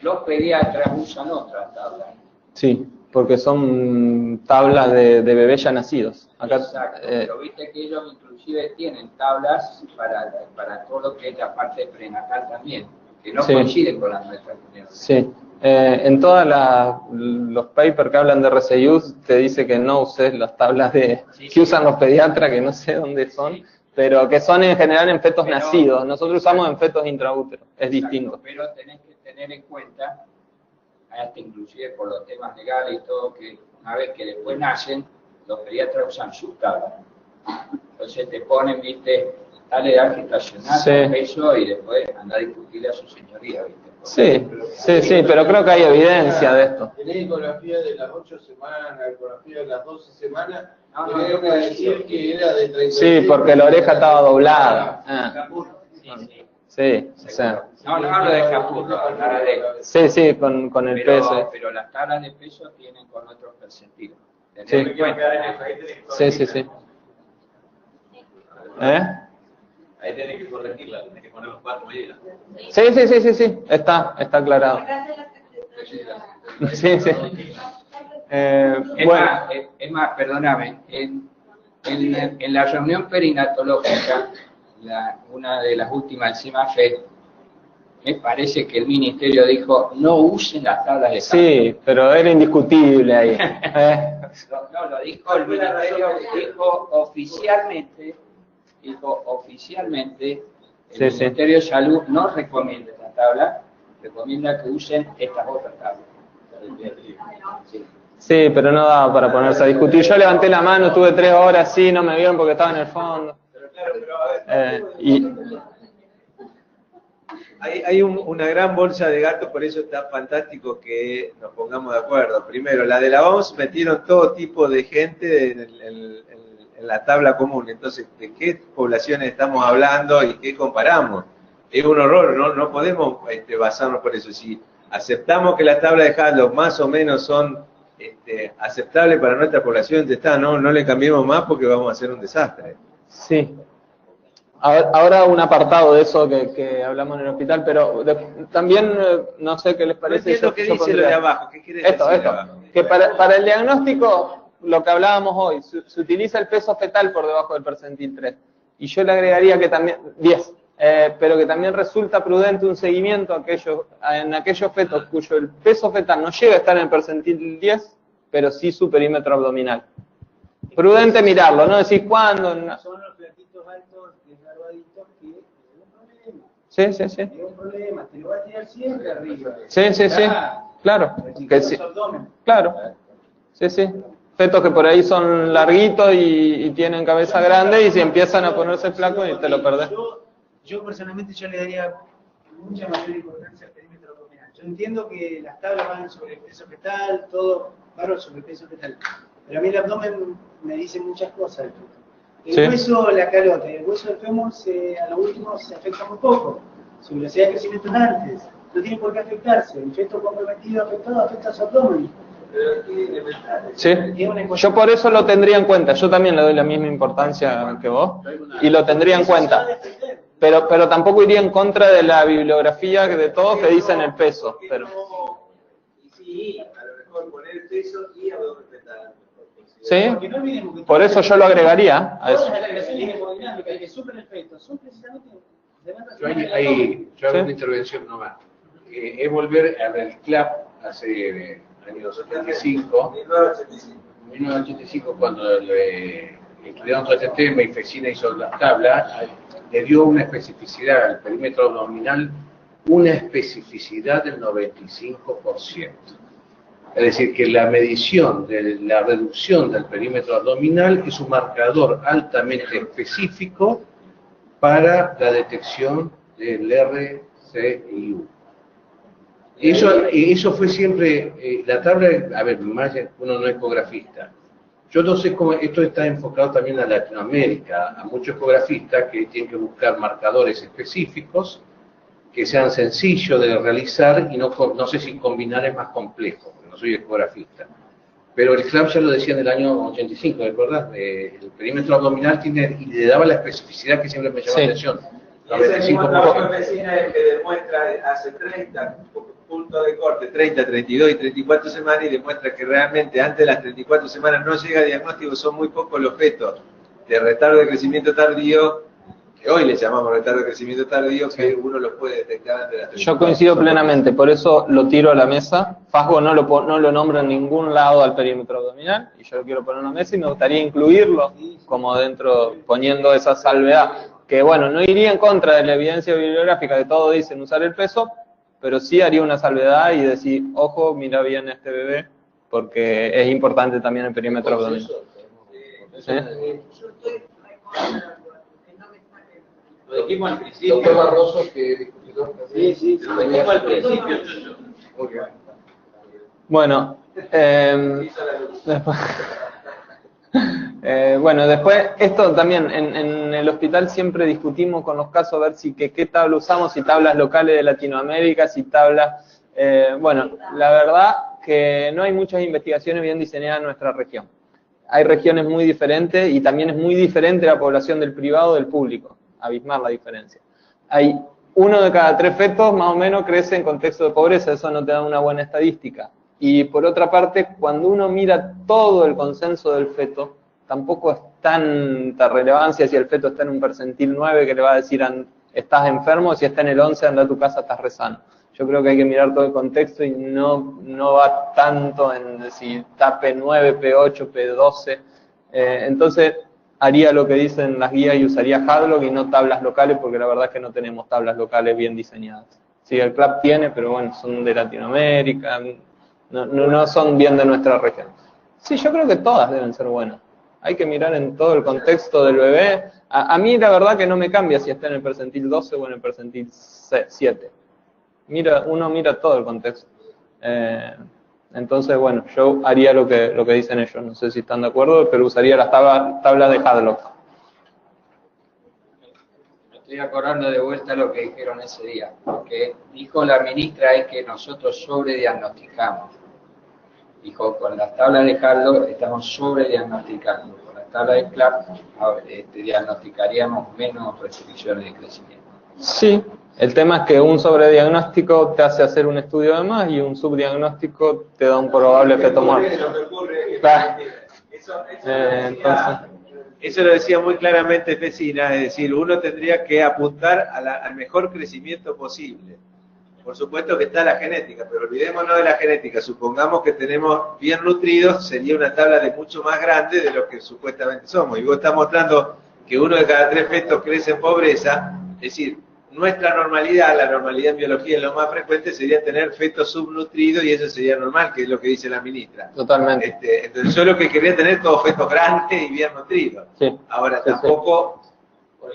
Los pediatras usan otras tablas. Sí, porque son tablas de bebés ya nacidos. Acá, Exacto, pero viste que ellos inclusive tienen tablas para todo lo que es la parte prenatal también, que no coinciden con las nuestras. Sí, en todos los papers que hablan de RCIUs te dice que no uses las tablas que usan los pediatras, que no sé dónde son, pero que son en general en fetos nacidos. Nosotros usamos en fetos intraúteros, es distinto. Pero tenés que tener en cuenta, hasta inclusive por los temas legales y todo, que una vez que después nacen, los pediatras usan sus tablas. Entonces te ponen, viste, tal edad gestacional, peso, y después anda a discutirle a su señoría, viste. Sí, pero creo que hay evidencia de esto. Tenés ecografía de las 8 semanas, ecografía de las 12 semanas, creo que decir que era de 30. Sí, porque la oreja estaba doblada. Sí, o sea. No hablo de capurro, hablo de... Sí, con el peso. Pero las tablas de peso tienen con otros percentiles. Sí. Sí. Ahí tenés que corregirla, tenés que poner los 4 medidas. Sí, está aclarado. Sí. Es más, perdóname, en la reunión perinatológica, una de las últimas del CIMAFE, me parece que el ministerio dijo, no usen las tablas de cálculo. Sí, pero era indiscutible ahí. No, lo dijo el ministerio, dijo oficialmente, el Ministerio de Salud no recomienda esta tabla, recomienda que usen estas otras tablas. Sí, pero no daba para ponerse a discutir. Yo levanté la mano, estuve 3 horas, sí, no me vieron porque estaba en el fondo. Hay una gran bolsa de gatos, por eso está fantástico que nos pongamos de acuerdo. Primero, la de la OMS metieron todo tipo de gente en la tabla común. Entonces, ¿de qué poblaciones estamos hablando y qué comparamos? Es un horror, no podemos basarnos por eso. Si aceptamos que las tablas de Hadlock más o menos son aceptables para nuestra población, no le cambiemos más porque vamos a hacer un desastre. Sí. Ahora un apartado de eso que hablamos en el hospital, pero también no sé qué les parece. No entiendo qué dice lo de abajo. ¿Qué quiere decir esto, que para el diagnóstico, lo que hablábamos hoy, se utiliza el peso fetal por debajo del percentil 3. Y yo le agregaría que también, 10, pero que también resulta prudente un seguimiento en aquellos fetos cuyo el peso fetal no llega a estar en el percentil 10, pero sí su perímetro abdominal. Prudente mirarlo, no decir cuándo. Son los platitos altos, desgarbaditos, que es un problema. Sí. Es un problema, te lo va a tirar siempre arriba. Sí, claro. Que sí. Claro. Sí. Fetos que por ahí son larguitos y tienen cabeza grande y si empiezan a ponerse flacos y te lo perdés. Yo personalmente le daría mucha mayor importancia al perímetro abdominal. Yo entiendo que las tablas van sobre el peso fetal, todo va sobre el peso fetal. Pero a mí el abdomen me dice muchas cosas. El hueso, la calota y el hueso del fémur a lo último se afecta muy poco. Su velocidad de crecimiento es antes. No tiene por qué afectarse. El feto comprometido afectado afecta a su abdomen. Sí, yo por eso lo tendría en cuenta. Yo también le doy la misma importancia que vos y lo tendría en cuenta. Pero tampoco iría en contra de la bibliografía de todos que dicen el peso. Pero... Sí, a lo mejor poner peso y abdomen fetal. Sí, por eso yo lo agregaría a eso. Todas las relaciones hemodinámicas que sufren el feto son precisamente... Yo hago una intervención nomás. Es volver al CLAP hace años 75, 1985, cuando estudiaron todo este tema y Fecina hizo las tablas, le dio una especificidad al perímetro abdominal, una especificidad del 95%. Es decir, que la medición de la reducción del perímetro abdominal es un marcador altamente específico para la detección del RCIU. Eso fue siempre, la tabla, a ver, más uno no es ecografista. Yo no sé cómo, esto está enfocado también a Latinoamérica, a muchos ecografistas que tienen que buscar marcadores específicos, que sean sencillos de realizar y no sé si combinar es más complejo, porque no soy ecografista. Pero el CLAP ya lo decía en el año 85, ¿verdad? El perímetro abdominal tiene, y le daba la especificidad que siempre me llamó la atención. Y ese mismo trabajo de medicina es el que demuestra, hace 30 puntos de corte, 30, 32 y 34 semanas, y demuestra que realmente antes de las 34 semanas no llega a diagnóstico, son muy pocos los fetos de retardo de crecimiento tardío, que hoy le llamamos retardo de crecimiento tardío, que uno los puede detectar antes de las 34. Yo coincido plenamente, por eso lo tiro a la mesa. FASGO no lo nombra en ningún lado al perímetro abdominal, y yo lo quiero poner en la mesa y me gustaría incluirlo como dentro, poniendo esa salvedad, que bueno, no iría en contra de la evidencia bibliográfica que todos dicen usar el peso, pero sí haría una salvedad y decir, ojo, mira bien este bebé, porque es importante también el perímetro abdominal. ¿Sí? Lo dijimos al principio. Doctor Barroso, que discutió. Sí, lo dijimos al principio. Bueno, después, esto también, en el hospital siempre discutimos con los casos a ver si qué tabla usamos, si tablas locales de Latinoamérica, si tablas... la verdad que no hay muchas investigaciones bien diseñadas en nuestra región. Hay regiones muy diferentes y también es muy diferente la población del privado del público. Abismar la diferencia. Hay 1 de cada 3 fetos más o menos crece en contexto de pobreza, eso no te da una buena estadística. Y por otra parte, cuando uno mira todo el consenso del feto, tampoco es tanta relevancia si el feto está en un percentil 9 que le va a decir estás enfermo, si está en el 11 anda a tu casa, estás rezando. Yo creo que hay que mirar todo el contexto y no va tanto en si está P9, P8, P12. Entonces haría lo que dicen las guías y usaría Hadlock y no tablas locales, porque la verdad es que no tenemos tablas locales bien diseñadas. Sí, el CLAP tiene, pero bueno, son de Latinoamérica, no son bien de nuestra región. Sí, yo creo que todas deben ser buenas. Hay que mirar en todo el contexto del bebé. A mí la verdad que no me cambia si está en el percentil 12 o en el percentil 7. Uno mira todo el contexto. Entonces, bueno, yo haría lo que dicen ellos. No sé si están de acuerdo, pero usaría las tablas de Hadlock. Me estoy acordando de vuelta lo que dijeron ese día. Lo que dijo la ministra es que nosotros sobrediagnosticamos. Dijo, con las tablas de Hadlock estamos sobrediagnosticando. Con las tablas de CLAP diagnosticaríamos menos restricciones de crecimiento. Sí. El tema es que un sobrediagnóstico te hace hacer un estudio de más y un subdiagnóstico te da un probable feto muerto. Eso lo decía muy claramente Fecina, es decir, uno tendría que apuntar al mejor crecimiento posible. Por supuesto que está la genética, pero olvidémonos de la genética. Supongamos que tenemos bien nutridos, sería una tabla de mucho más grande de lo que supuestamente somos. Y vos estás mostrando que 1 de cada 3 fetos crece en pobreza, es decir, nuestra normalidad, la normalidad en biología, lo más frecuente sería tener fetos subnutridos y eso sería normal, que es lo que dice la ministra. Totalmente. Entonces yo lo que quería tener todos fetos grandes y bien nutridos. Sí. Ahora, tampoco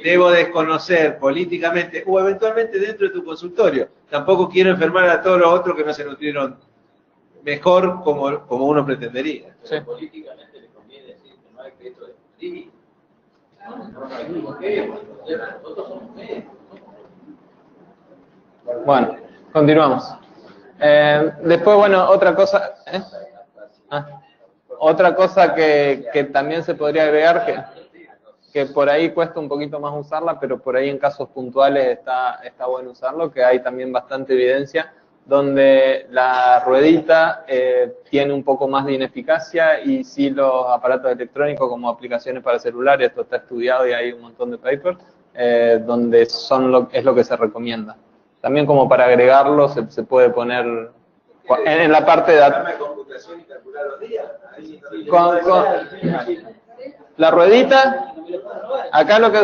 debo desconocer políticamente o eventualmente dentro de tu consultorio. Tampoco quiero enfermar a todos los otros que no se nutrieron mejor como uno pretendería. Sí. Políticamente le conviene decir que no hay fetos de no hay por qué, nosotros somos médicos. Bueno, continuamos. Después, bueno, otra cosa... Otra cosa que también se podría agregar, que por ahí cuesta un poquito más usarla, pero por ahí en casos puntuales está bueno usarlo, que hay también bastante evidencia, donde la ruedita tiene un poco más de ineficacia y sí los aparatos electrónicos como aplicaciones para celulares, esto está estudiado y hay un montón de papers, donde es lo que se recomienda. También como para agregarlo se puede poner en la parte de... La ruedita, acá lo que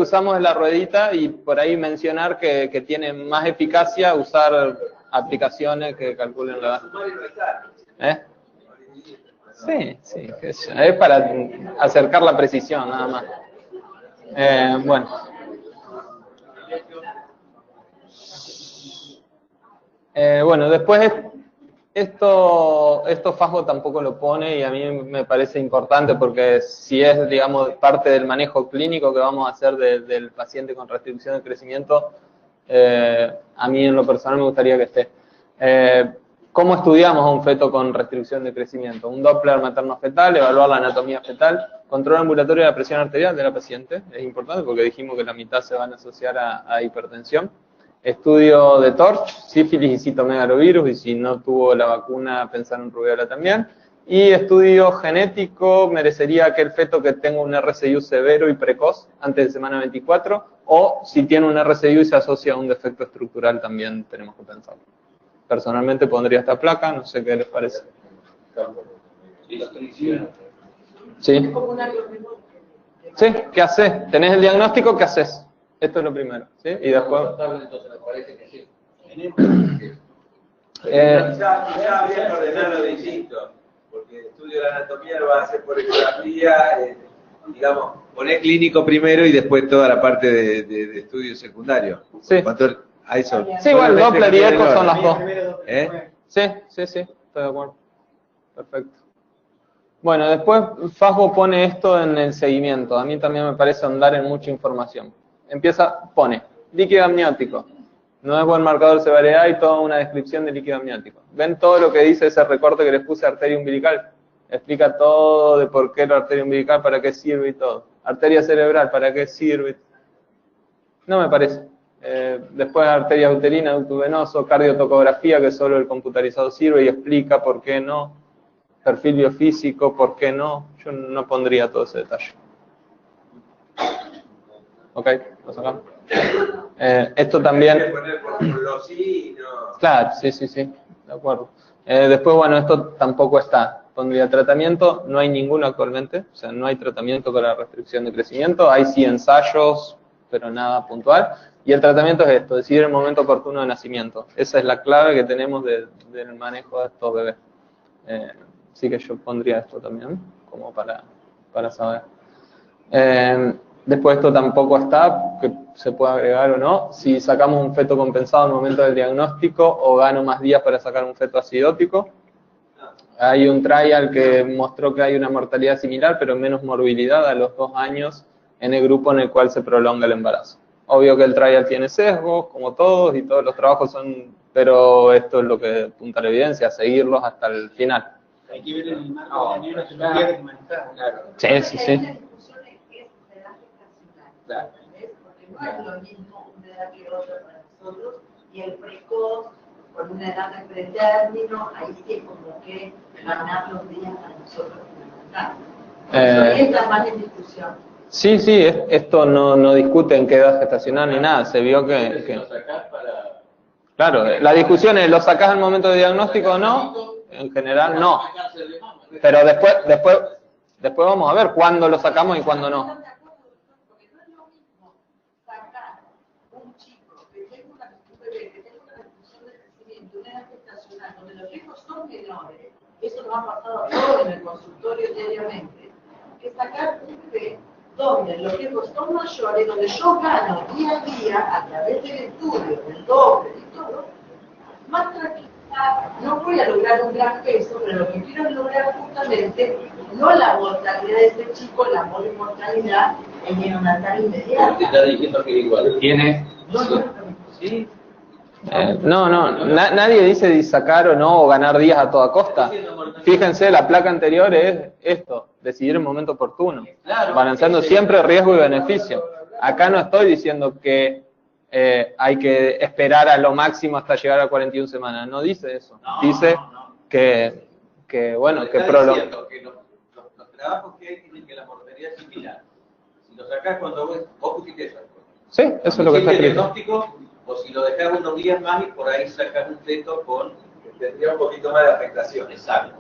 usamos es la ruedita y por ahí mencionar que tiene más eficacia usar aplicaciones que calculen la... Sí, es para acercar la precisión nada más. Bueno, después esto FASGO tampoco lo pone y a mí me parece importante porque si es, digamos, parte del manejo clínico que vamos a hacer del paciente con restricción de crecimiento, a mí en lo personal me gustaría que esté. ¿Cómo estudiamos a un feto con restricción de crecimiento? Un Doppler materno-fetal, evaluar la anatomía fetal, control ambulatorio de la presión arterial de la paciente, es importante porque dijimos que la mitad se van a asociar a hipertensión. Estudio de TORCH, sífilis y citomegalovirus, y si no tuvo la vacuna, pensar en rubiola también. Y estudio genético, merecería aquel feto que tenga un RCIU severo y precoz antes de semana 24, o si tiene un RCIU y se asocia a un defecto estructural, también tenemos que pensarlo. Personalmente pondría esta placa, no sé qué les parece. ¿Sí? ¿Sí? ¿Qué haces? ¿Tenés el diagnóstico? ¿Qué haces? Esto es lo primero. ¿Sí? Y después... Quizá habría que ordenarlo distinto, porque el estudio de la anatomía lo va a hacer por ecografía, digamos. Poner clínico primero y después toda la parte de estudio secundario. Sí. Sí, igual Doppler y eco son las dos. Sí, estoy de acuerdo. Perfecto. Bueno, después Fasgo pone esto en el seguimiento. A mí también me parece ahondar en mucha información. Pone líquido amniótico. No es buen marcador de severidad y toda una descripción de líquido amniótico. ¿Ven todo lo que dice ese recorte que les puse, arteria umbilical? Explica todo de por qué la arteria umbilical, para qué sirve y todo. Arteria cerebral, para qué sirve. No me parece. Después arteria uterina, ducto venoso, cardiotocografía, que solo el computarizado sirve y explica por qué no. Perfil biofísico, por qué no. Yo no pondría todo ese detalle. Ok, lo sacamos. Esto también... Claro, sí, de acuerdo. Después, bueno, esto tampoco está. Pondría tratamiento, no hay ninguno actualmente, o sea, no hay tratamiento con la restricción de crecimiento, hay sí ensayos, pero nada puntual. Y el tratamiento es esto, decidir el momento oportuno de nacimiento. Esa es la clave que tenemos del manejo de estos bebés. Así que yo pondría esto también, como para saber. Después esto tampoco está, que se puede agregar o no. Si sacamos un feto compensado al momento del diagnóstico o gano más días para sacar un feto acidótico. Hay un trial que mostró que hay una mortalidad similar, pero menos morbilidad a los 2 años en el grupo en el cual se prolonga el embarazo. Obvio que el trial tiene sesgos, como todos, y todos los trabajos son, pero esto es lo que apunta la evidencia, seguirlos hasta el final. Hay que ver el marco de la tecnología que te manejaba. Sí. Claro. Porque no es lo mismo una edad que otra para nosotros, y el precoz, con una edad de pretérmino, ahí sí es como que ganar los días para nosotros fundamental. Entra más en discusión. Sí, esto no discute en qué edad gestacional ni nada, se vio que... Claro, la discusión es, ¿lo sacás al momento de diagnóstico o no? En general, no. Pero después vamos a ver cuándo lo sacamos y cuándo no. Donde los riesgos son menores, eso nos ha pasado a todos en el consultorio diariamente, que sacar un bebé donde los riesgos son mayores, donde yo gano día a día, a través del estudio, del doble y todo, más tranquilidad, no voy a lograr un gran peso, pero lo que quiero es lograr justamente, no la mortalidad de ese chico, la morimortalidad en neonatal inmediata. Te está diciendo que igual. Tiene... Sí. Nadie dice sacar o no, o ganar días a toda costa. Fíjense, la placa anterior es esto, decidir el momento oportuno, balanceando siempre riesgo y beneficio. Acá no estoy diciendo que hay que esperar a lo máximo hasta llegar a 41 semanas, no dice eso. Dice que bueno, que prolonga. Que los trabajos que hay tienen que la mortalidad es similar. Si lo sacás cuando vos pusiste eso. Sí, eso es lo que está escrito. O si lo dejás unos días más y por ahí sacas un feto con... Tendría un poquito más de afectación. Exacto.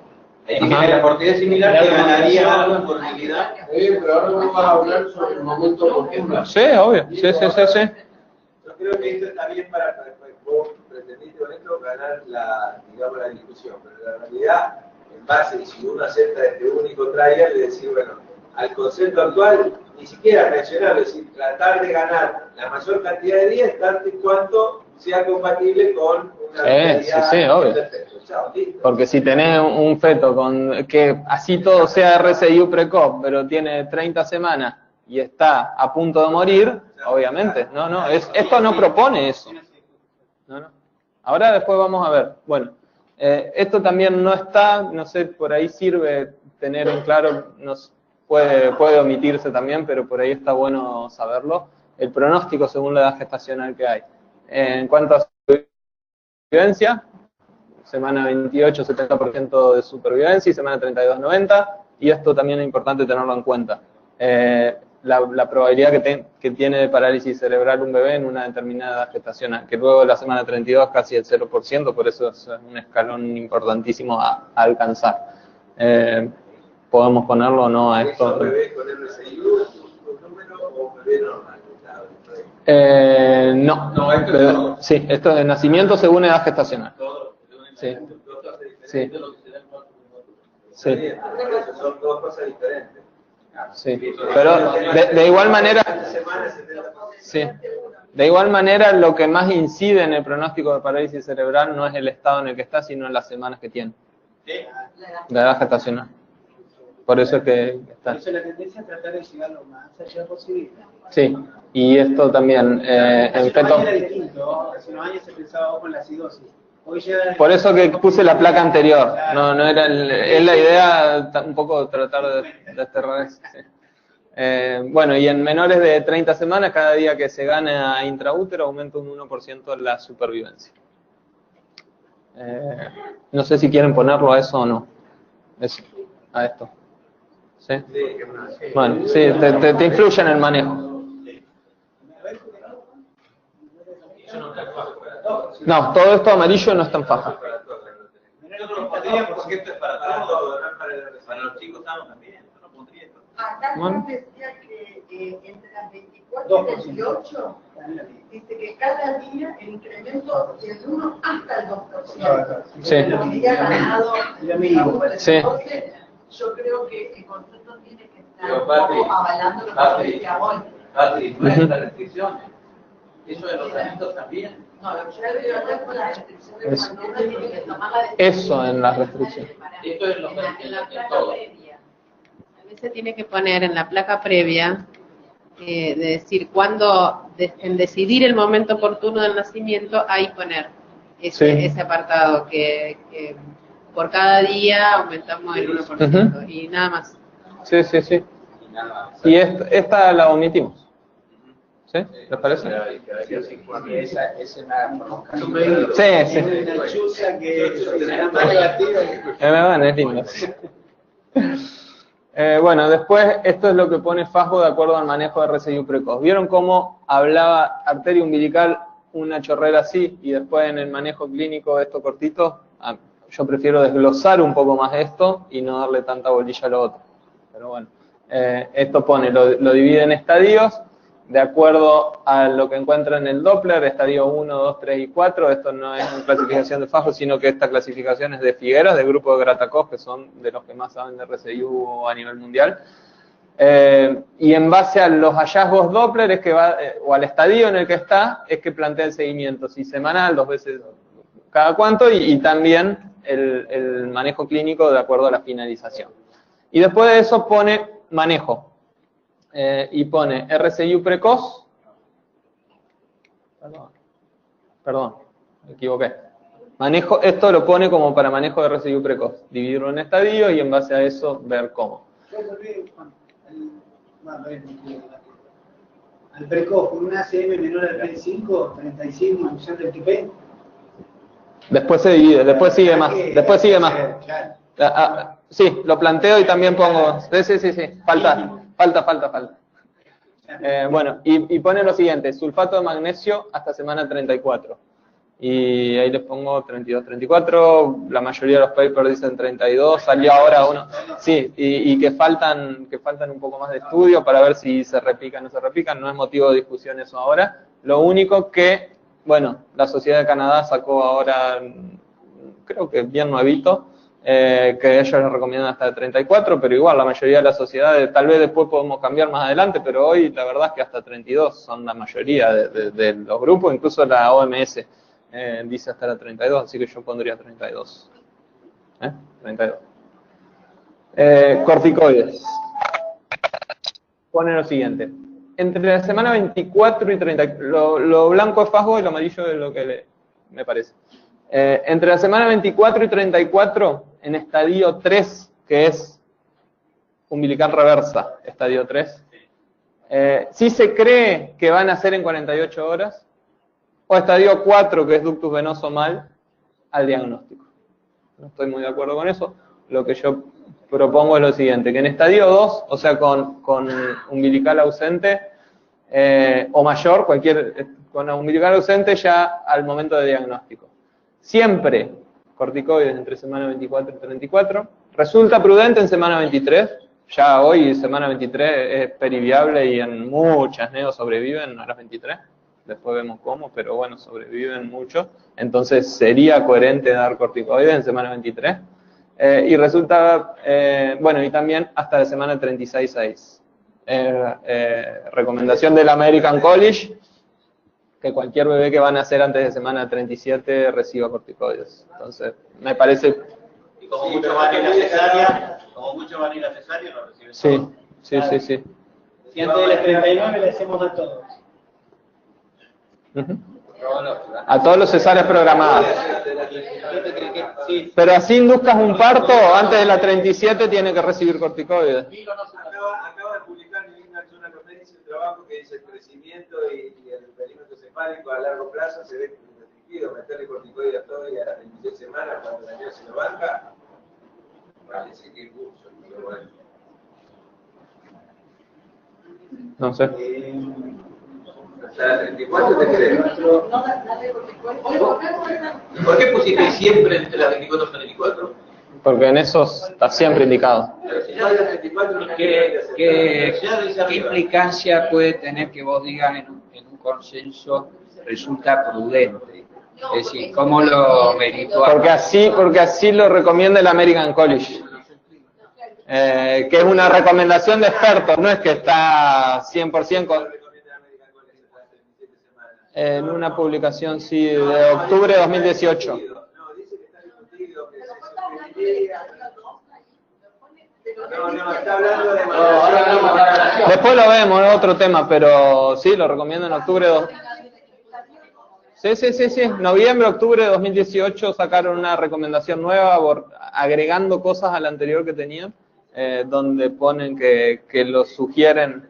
Ahí tiene que la mortalidad similar que ganaría algo en morbilidad. Pero ahora no vas a hablar sobre el momento oportuno. Sí, obvio. Sí. Yo creo que esto está bien para vos pretendiste con esto ganar la discusión, pero la realidad, en base, y si uno acepta este único trial, es decir, bueno, al concepto actual, ni siquiera mencionar, es decir, tratar de ganar la mayor cantidad de días, tanto y cuanto sea compatible con una realidad. Sí, obvio. Chao, listo. Porque si tenés un feto con que así todo sea RCIU precoz, pero tiene 30 semanas y está a punto de morir, obviamente, esto no propone eso. Ahora después vamos a ver. Bueno, Esto también no está, no sé, por ahí sirve tener en claro, puede omitirse también, pero por ahí está bueno saberlo, el pronóstico según la edad gestacional que hay. En cuanto a supervivencia, semana 28, 70% de supervivencia y semana 32, 90%, y esto también es importante tenerlo en cuenta. La probabilidad que tiene de parálisis cerebral un bebé en una determinada edad gestacional, que luego de la semana 32 casi el 0%, por eso es un escalón importantísimo a alcanzar. ¿Podemos ponerlo o no a esto? ¿Es un bebé con RSIU, un número o un bebé normal? No, sí, esto es de nacimiento según edad gestacional. Sí. Sí. Sí. Son dos cosas diferentes. Sí, pero de igual manera, sí, de igual manera lo que más incide en el pronóstico de parálisis cerebral no es el estado en el que está, sino en las semanas que tiene, la edad gestacional. Por eso es que está. Por eso la tendencia es tratar de llegar lo más allá posible. Sí, y esto también en feto. Era distinto, hace unos años se pensaba con la acidosis. Por eso que puse la placa anterior, no era es la idea un poco tratar de desterrar eso. Sí. Bueno, y en menores de 30 semanas, cada día que se gana intraútero aumenta un 1% la supervivencia. No sé si quieren ponerlo a eso o no, a esto. ¿Sí? Bueno, sí, te influye en el manejo. No, todo esto amarillo no está en faja. Yo no lo pondría porque esto es para todos, para los chicos sanos también. Yo no pondría esto. Acá Juan decía que entre las 24 y 28, dice que cada día el incremento del 1 hasta el 2%. Sí. Lo que había ganado Sí. Entonces, yo creo que el concepto tiene que estar un poco avalando lo que decía hoy. Patri, no es la restricción. Eso de los tratamientos también. No, lo que yo digo es con las restricciones cuando uno tiene que tomar la decisión. Eso en las restricciones. Esto es lo que En la placa todo. previa. A veces tiene que poner en la placa previa, de decir, cuándo, en decidir el momento oportuno del nacimiento, ahí poner ese apartado, que por cada día aumentamos el 1%, y nada más. Sí. Y esta la omitimos. ¿Sí? ¿Les parece? Sí. Es lindo. Bueno, después esto es lo que pone FASGO de acuerdo al manejo de RSIU precoz. ¿Vieron cómo hablaba arteria umbilical, una chorrera así, y después en el manejo clínico esto cortito? Yo prefiero desglosar un poco más esto y no darle tanta bolilla a lo otro. Pero bueno, esto pone, lo divide en estadios, de acuerdo a lo que encuentra en el Doppler, estadio 1, 2, 3 y 4. Esto no es una clasificación de FASGO, sino que esta clasificación es de Figueras, del grupo de Gratakov, que son de los que más saben de RSIU a nivel mundial. Y en base a los hallazgos Doppler es que va, o al estadio en el que está, es que plantea el seguimiento, si semanal, 2 veces cada cuánto, y también el manejo clínico de acuerdo a la finalización. Y después de eso pone manejo. Y pone RSIU precoz. Perdón, me equivoqué. Manejo, esto lo pone como para manejo de RSIU precoz. Dividirlo en estadios y en base a eso ver cómo. Al precoz, con un ACM menor al P5, 35, inclusión del TP. Después se divide, después sigue más. Después sigue más. Sí, lo planteo y también pongo. Sí. Falta. Bueno, y pone lo siguiente: sulfato de magnesio hasta semana 34. Y ahí les pongo 32, 34. La mayoría de los papers dicen 32. Salió ahora uno. Sí, y que faltan un poco más de estudio para ver si se replican o no se replican. No es motivo de discusión eso ahora. Lo único que, bueno, la Sociedad de Canadá sacó ahora, creo que bien nuevito, que ellos les recomiendan hasta el 34, pero igual la mayoría de las sociedades, tal vez después podemos cambiar más adelante, pero hoy la verdad es que hasta 32 son la mayoría de los grupos, incluso la OMS dice hasta la 32, así que yo pondría 32. 32. Corticoides. Pone lo siguiente: entre la semana 24 y 30, lo blanco es FASGO y lo amarillo es lo que me parece. Entre la semana 24 y 34, en estadio 3, que es umbilical reversa, estadio 3, sí se cree que van a ser en 48 horas, o estadio 4, que es ductus venoso mal, al diagnóstico. No estoy muy de acuerdo con eso. Lo que yo propongo es lo siguiente, que en estadio 2, o sea, con umbilical ausente, o mayor, con umbilical ausente ya al momento de diagnóstico. Siempre corticoides entre semana 24 y 34. Resulta prudente en semana 23. Ya hoy, semana 23, es periviable y en muchas neos sobreviven a las 23. Después vemos cómo, pero bueno, sobreviven mucho. Entonces sería coherente dar corticoides en semana 23. Y resulta, bueno, y también hasta la semana 36-6. Recomendación del American College, que cualquier bebé que van a nacer antes de semana 37 reciba corticoides. Entonces, me parece... Y como mucho van a ir a cesárea, lo reciben. Sí, sí, sí, sí. Si antes de las 39 le hacemos a todos. A todos los cesáreas programadas. Pero así induzcas un parto, antes de la 37 tiene que recibir corticoides. Acaba de publicar mi linda Zona Conferencia un trabajo que dice el crecimiento y el perímetro cefálico a largo plazo se ve restringido, meterle corticoides a todo y a las 26 semanas cuando la niña se lo banca. Parece que es mucho, pero bueno. No sé. Hasta la 34 te crees. ¿Por qué pusiste siempre entre las 24 y 34? Porque en esos está siempre indicado. ¿Qué implicancia puede tener que vos digas en un consenso resulta prudente? Es decir, ¿cómo lo meritual? Porque así lo recomienda el American College. Que es una recomendación de expertos, no es que está 100% en una publicación, sí, de octubre de 2018. No, está hablando de... Después lo vemos, es otro tema, pero sí, lo recomiendo en octubre Sí. Noviembre, octubre de 2018 sacaron una recomendación nueva, agregando cosas a la anterior que tenían, donde ponen que lo sugieren.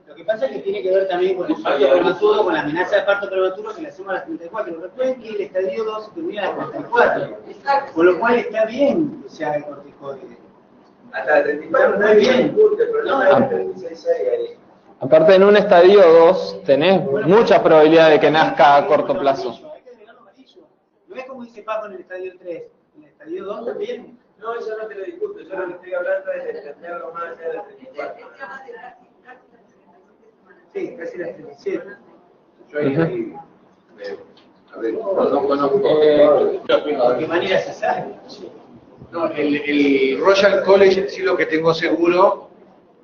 Lo que pasa es que tiene que ver también con el parto prematuro, con la amenaza de parto prematuro que le hacemos a las 34. Recuerden que el estadio 2 se termina a las 34. Con lo cual está bien que se haga el corticoide. Hasta la 34 no es bien, pero no hay 36 ahí. Aparte, en un estadio 2 tenés mucha probabilidad de que nazca a corto plazo. No es como dice Paco en el estadio 3, en el estadio 2 también. No, eso no te lo discuto, yo lo que estoy hablando es de extenderlo más allá de las 34. Sí, casi las 37. Yo ahí, a ver, no conozco. ¿De qué manera se sabe? No, el Royal College sí lo que tengo seguro,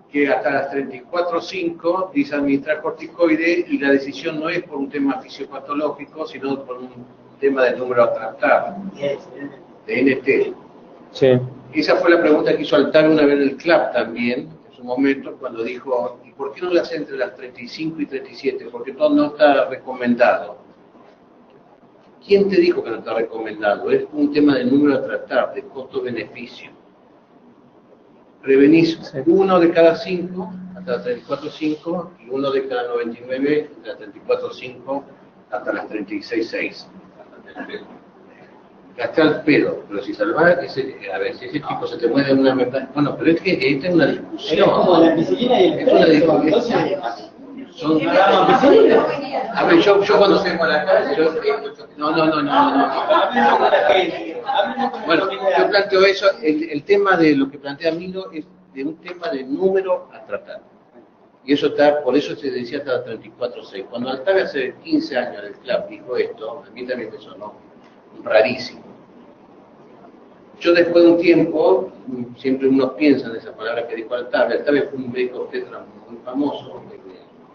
que hasta las 34.5 dice administrar corticoide y la decisión no es por un tema fisiopatológico, sino por un tema del número a tratar, de NT. Sí. Esa fue la pregunta que hizo Altar una vez en el CLAP también, en su momento, cuando dijo, ¿y por qué no la hace entre las 35 y 37? Porque todo no está recomendado. ¿Quién te dijo que no está recomendado? Es un tema de número a tratar, de costo-beneficio. Prevenís 1 de cada 5 hasta las 34.5 y 1 de cada 99 de las 34.5 hasta las 36.6. Gasté al pedo, pero si salvás, a ver, si ese tipo se te mueve en una verdad. Bueno, pero es que esta es una discusión. Es como la ampicilina y el es una discusión. Son. A ver, yo cuando se la calle. No. Bueno, yo planteo eso. El tema de lo que plantea Milo es de un tema de número a tratar. Y eso está, por eso se decía hasta 34.6. Cuando Altaga hace 15 años del CLAP dijo esto, a mí también me sonó rarísimo. Yo después de un tiempo, siempre uno piensa en esa palabra que dijo Altaga. Altaga fue un médico obstetra muy famoso,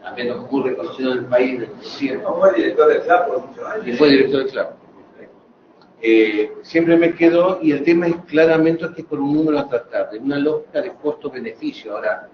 al menos muy reconocido en el país en el tiempo. Fue director del CLAP por muchos años. Y fue director del CLAP. Siempre me quedó, y el tema es claramente que es por un número a tratar, de una lógica de costo-beneficio. Ahora,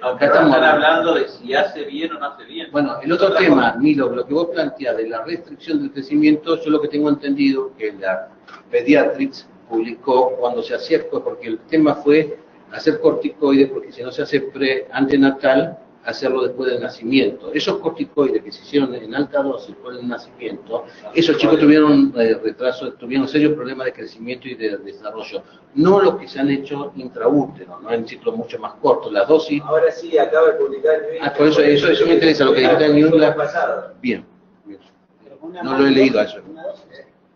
Aunque no están hablando de si hace bien o no hace bien. Bueno, el otro tema, Milo, lo que vos planteás de la restricción del crecimiento, yo lo que tengo entendido que la Pediatrics publicó cuando se hacía, porque el tema fue hacer corticoides, porque si no se hace antenatal, hacerlo después del nacimiento. Esos corticoides que se hicieron en alta dosis por el nacimiento, esos chicos tuvieron retraso, tuvieron serios problemas de crecimiento y de desarrollo. No los que se han hecho intraútero, no en ciclos mucho más cortos. Las dosis... Ahora sí, acaba de publicar el por eso me interesa, lo que dijiste en Newsletter. Bien. No lo he leído a eso.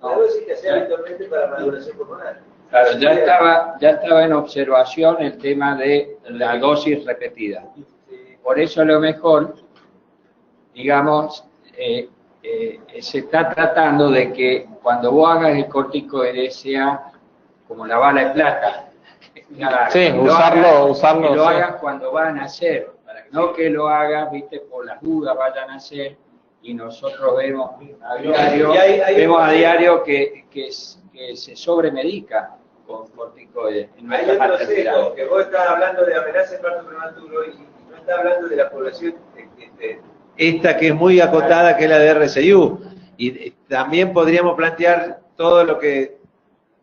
La dosis que se habitualmente para maduración pulmonar. Claro, ya estaba en observación el tema de la dosis repetida. Por eso a lo mejor, digamos, se está tratando de que cuando vos hagas el corticoide sea como la bala de plata. Sí, usarlo. Que lo hagas cuando va a nacer, no que lo hagas, viste, por las dudas vaya a nacer, y nosotros vemos a diario que se sobremedica con corticoides. Hay otro sesgo, que vos estás hablando de amenaza de parto prematuro y no estás hablando de la población esta que es muy acotada, que es la de RCU. Y también podríamos plantear todo lo que,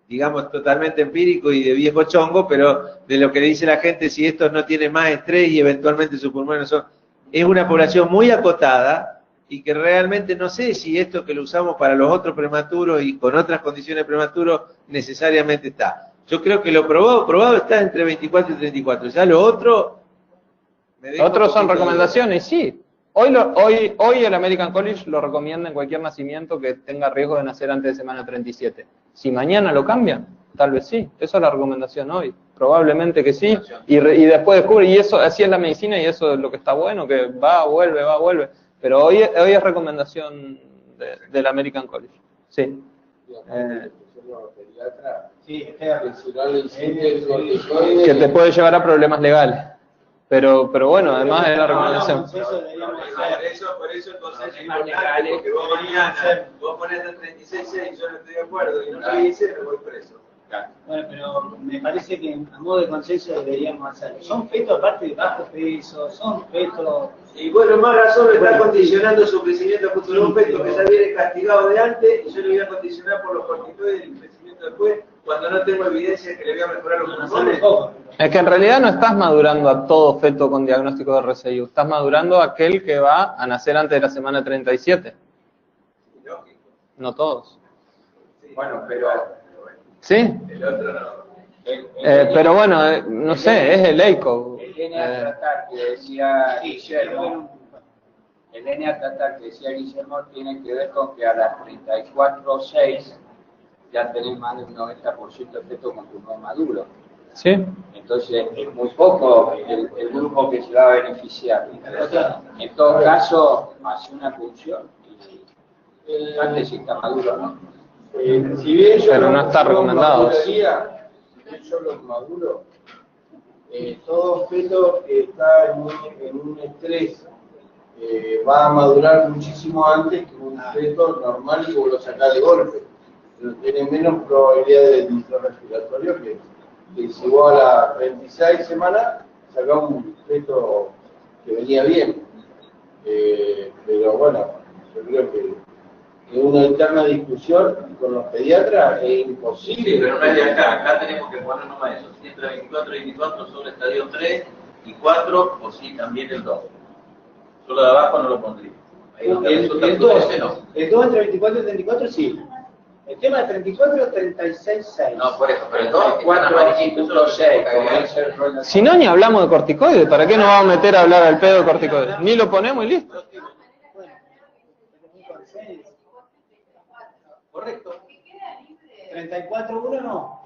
digamos, totalmente empírico y de viejo chongo, pero de lo que le dice la gente, si estos no tienen más estrés y eventualmente sus pulmones son... Es una población muy acotada y que realmente no sé si esto que lo usamos para los otros prematuros y con otras condiciones prematuros necesariamente está. Yo creo que lo probado está entre 24 y 34. Ya lo otro... Otros son recomendaciones, sí. Hoy el American College lo recomienda en cualquier nacimiento que tenga riesgo de nacer antes de semana 37. Si mañana lo cambian, tal vez sí. Esa es la recomendación hoy. Probablemente que sí. Y después descubre, y eso así es la medicina y eso es lo que está bueno, que va, vuelve. Pero hoy es recomendación del American College. Sí. Que te puede llevar a problemas legales. Pero bueno, además es la recomendación. Por eso entonces es importante, porque vos mañana, vos ponés el 36.6 y yo no estoy de acuerdo, y no lo hice, me voy preso. Bueno, pero me parece que a modo de consenso deberíamos hacerlo. Son fetos aparte de bajo peso, son fetos... Y bueno, más razón le está condicionando su crecimiento futuro. Un feto que ya viene castigado de antes, y yo le voy a condicionar por los corticoides y el crecimiento después, cuando no tengo evidencia de que le voy a mejorar los pulmones. Es que en realidad no estás madurando a todo feto con diagnóstico de RCIU, estás madurando a aquel que va a nacer antes de la semana 37. No todos. Bueno, pero... ¿Sí? El otro no. Pero bueno, no sé, es el EICO. El NA tratar que decía Guillermo, tiene que ver con que a las 34.6 ya tenés más del 90% de feto con tumor maduro. ¿Sí? Entonces es muy poco el grupo que se va a beneficiar. En todo caso, hace una función y antes si está maduro o no. Si bien yo pero no está recomendado. Si bien yo los maduro, todo feto que está en un estrés va a madurar muchísimo antes que un feto normal y vos lo sacás de golpe. Pero tiene menos probabilidad de distrés respiratorio que si vos a las 36 semanas sacás un feto que venía bien. Pero bueno, yo creo que una eterna discusión con los pediatras es imposible. Sí, pero no es de acá. Acá tenemos que poner nomás eso. Si entre 24 y 24 solo estadio 3 y 4, o sí, también el 2. Solo de abajo no lo pondría. Ahí donde resulta el 12 no. El 2 entre 24 y 34 sí. El tema de 34 y 36.6. No, por eso, pero el 2 es 4.6. Si no, ni hablamos de corticoides, ¿para qué nos vamos a meter a hablar al pedo de corticoides? Ni lo ponemos y listo. Correcto. 34.1 no.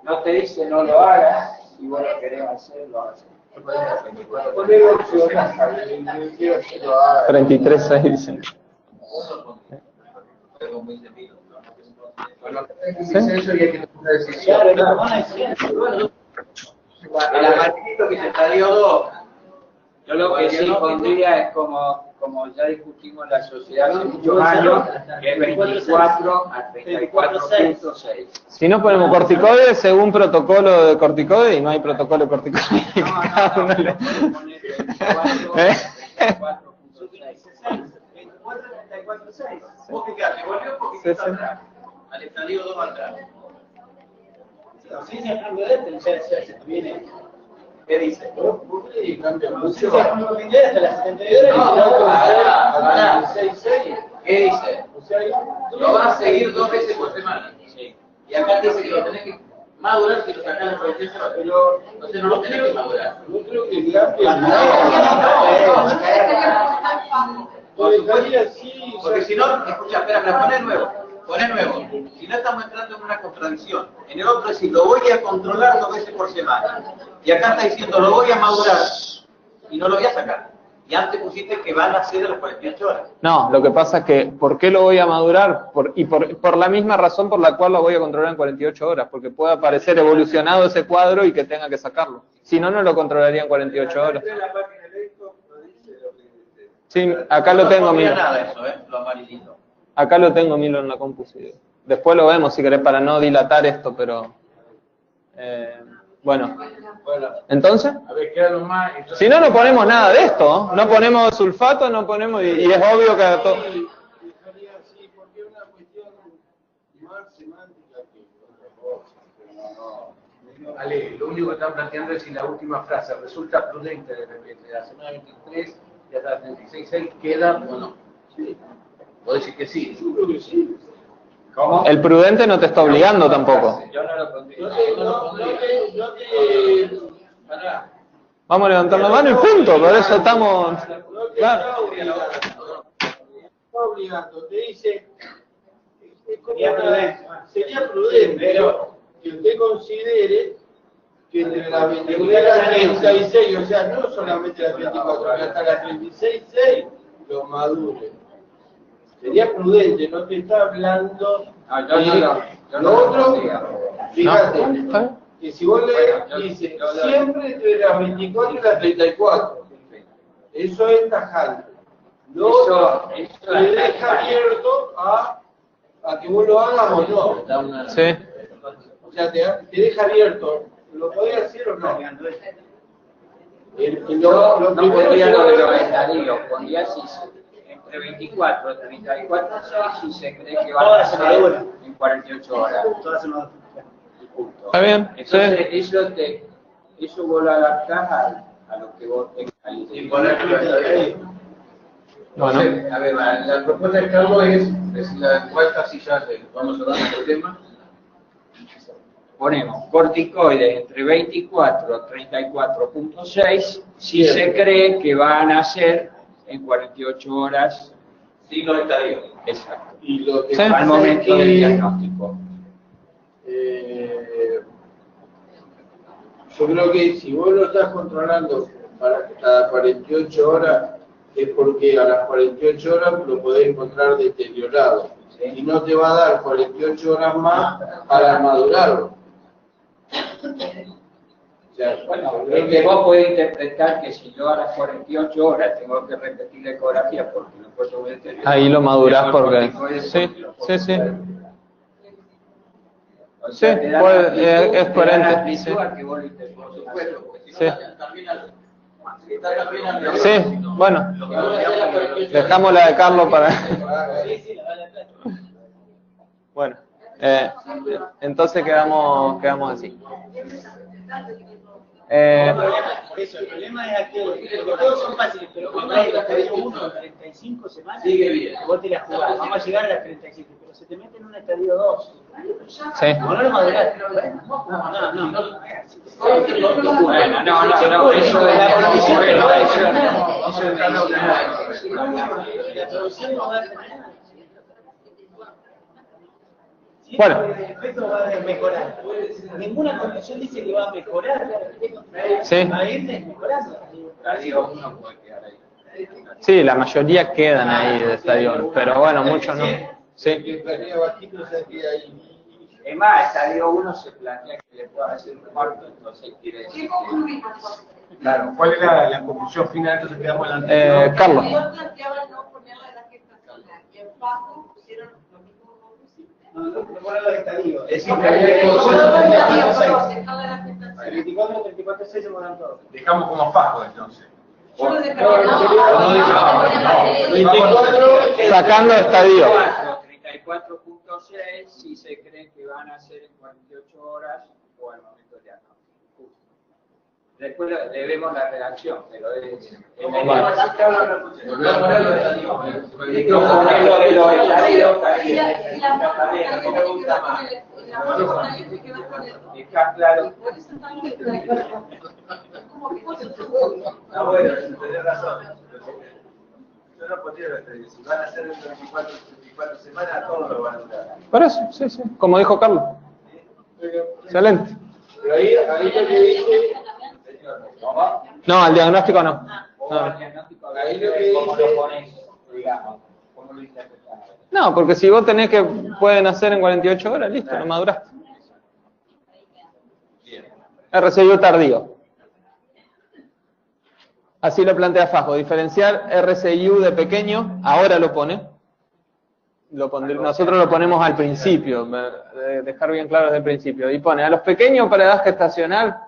No te dice no lo hagas, y vos lo querés hacer, lo haces. 33.6 dicen. El amarillito que se salió 2. Yo lo que sí pondría es como como ya discutimos la sociedad hace muchos años, que es 24 a 34.6. Si no ponemos corticoides según protocolo de corticoides y no hay protocolo de corticoides. Vos fijate, volvió un poquito atrás, al estadio 2 atrás. Sí, hablando de esto, ya viene. ¿Qué dice? Cambia mucho. Hasta las 72 horas. ¿Qué dice? Lo vas a seguir 2 veces por semana. Sí. Y acá dice que lo tenés que madurar si lo sacás las 48 horas. Pero entonces no lo tenés que madurar. No creo que cambie. Porque si no, escucha, espera, poné nuevo. Si no estamos entrando en una contradicción. En el otro es decir, lo voy a controlar 2 veces por semana. Y acá está diciendo, lo voy a madurar. Y no lo voy a sacar. Y antes pusiste que van a ser a las 48 horas. No, lo que pasa es que, ¿por qué lo voy a madurar? Por la misma razón por la cual lo voy a controlar en 48 horas. Porque puede aparecer evolucionado ese cuadro y que tenga que sacarlo. Si no, no lo controlaría en 48 horas. Sí, acá lo tengo, No Milo. nada eso, lo amarillito. Acá lo tengo, Milo, en la compu. Sí. Después lo vemos, si querés, para no dilatar esto, pero... bueno. Entonces, A ver, queda lo más. si no, no ponemos nada de esto. No ponemos sulfato, no ponemos... Y es obvio que a todo... Sí, porque es una cuestión más semántica que otra cosa. Ale, lo único que están planteando es si la última frase resulta prudente de repente, de la semana 23 y hasta la 36.6 queda o no. Sí. Puedo decir que sí. Yo creo que sí. ¿Cómo? El prudente no te está obligando tampoco. Yo no lo pondría. Pará. Vamos a levantar la mano y punto, por eso estamos... No te Claro. está obligando, te dice, es como Sería prudente. sería prudente, pero que usted considere que entre la 23 y la 36, o sea, no solamente la 24, que hasta la 36.6 lo madure. Sería prudente, no te está hablando. Yo Lo otro, fíjate, ¿No? que si vos le dices siempre entre las 24 y las 34, eso es tajante. Lo otro le deja abierto a que vos lo hagas o no. Sí. O sea, te deja abierto. ¿Lo podés hacer o no? Yo no primero pondría que lo de vos los hagas- estadios, pondría si entre 24 y 34.6 si se cree que van a ser en 48 horas. Punto. Está bien, Entonces, sí. eso vos lo adaptás a lo que vos tengas ahí. Y poner Bueno. A ver, la propuesta de Carlos es la encuesta, si ya vamos a hablar del tema. Ponemos corticoides entre 24 y 34.6 si se cree que van a ser en 48 horas. sin los estadios. Exacto. Y lo que Sí. pasa Al es momento del que, diagnóstico. yo creo que si vos lo estás controlando para cada 48 horas, es porque a las 48 horas lo podés encontrar deteriorado. Y no te va a dar 48 horas más para madurarlo. O sea, Bueno, yo creo es que vos podés interpretar que si yo a las 48 horas tengo que repetir la ecografía porque no puedo deteriorar. Ahí lo madurás Los porque... corticoides Sí, porque los sí, sí. O sea, Sí, te dan puede- amplitud, es te dan coherente, amplitud sí. a que vos lo interpretes. Por supuesto, porque si Sí. no, también está también al Sí, bueno. Dejamos la de Carlos para... Bueno, entonces quedamos así. Por eso, el problema es aquel, porque todos son fáciles, pero cuando hay el estadio 1 en 35 semanas, Sigue bien. vos te la jugás, vamos a llegar a las 37, pero se te mete en un estadio 2. Sí. No lo madurás. No. Bueno, no, eso es la La producción no va a tener nada. Bueno. El efecto va a mejorar. Ninguna condición dice que va a mejorar. Sí. Va a ir mejorando. estadio 1 puede quedar ahí. Sí, la mayoría quedan ahí de estadio, pero bueno, muchos no. Sí. estaría bajito, se queda ahí. Es más, estadio 1 se plantea que le pueda hacer un cuarto, entonces quiere decir que Claro, ¿cuál es la conclusión final? Entonces quedamos en la anterior. Carlos. Yo planteaba no poner la edad gestacional y en Fajo pusieron lo mismo que vos pusiste. No poner la gestativa. Es decir, que había que el 24, 34, 6 se ponen todos. dejamos como Fajo entonces. Yo lo dejaba. Sacando estadio. 34.6 si se cree que van a ser en 48 horas o al momento de diagnóstico. Después le vemos la redacción, pero es... Está claro. Ah, bueno, tenés razón. Yo no pondría la estrella. Si van a ser en 24 semanas, todos lo van a durar. Por eso, sí, sí, como dijo Carlos. Excelente. Pero ahí lo que dice... No, al diagnóstico no. Ahí lo que dice... ¿Cómo lo pones, digamos? ¿Cómo lo interpretas? No, porque si vos tenés que pueden hacer en 48 horas, listo, no maduraste. RCIU tardío. Así lo plantea Fajo. Diferenciar RCIU de pequeño, ahora lo pone. Nosotros lo ponemos al principio, dejar bien claro desde el principio. Y pone a los pequeños para edad gestacional,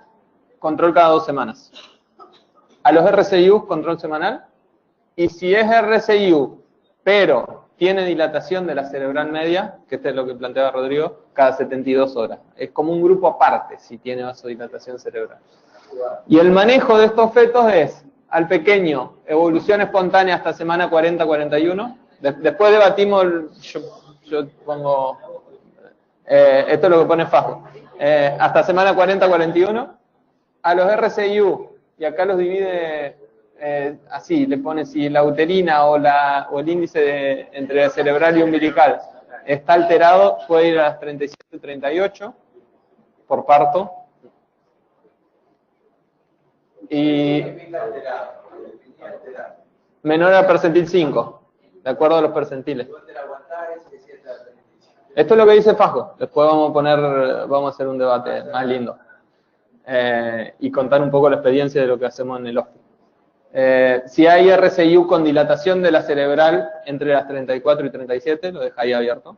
control cada 2 semanas. A los RCIU, control semanal. Y si es RCIU, pero tiene dilatación de la cerebral media, que este es lo que planteaba Rodrigo, cada 72 horas. Es como un grupo aparte si tiene vasodilatación cerebral. Y el manejo de estos fetos es, al pequeño, evolución espontánea hasta semana 40-41. Después debatimos, yo pongo, esto es lo que pone Fajo, hasta semana 40-41. A los RCIU, y acá los divide así, le pone si la uterina o el índice entre la cerebral y umbilical está alterado, puede ir a las 37-38 por parto. Y menor a percentil 5, de acuerdo a los percentiles. Esto es lo que dice Fajo. Después vamos a hacer un debate más lindo. Y contar un poco la experiencia de lo que hacemos en el hospital. Si hay RCIU con dilatación de la cerebral entre las 34 y 37, lo deja ahí abierto.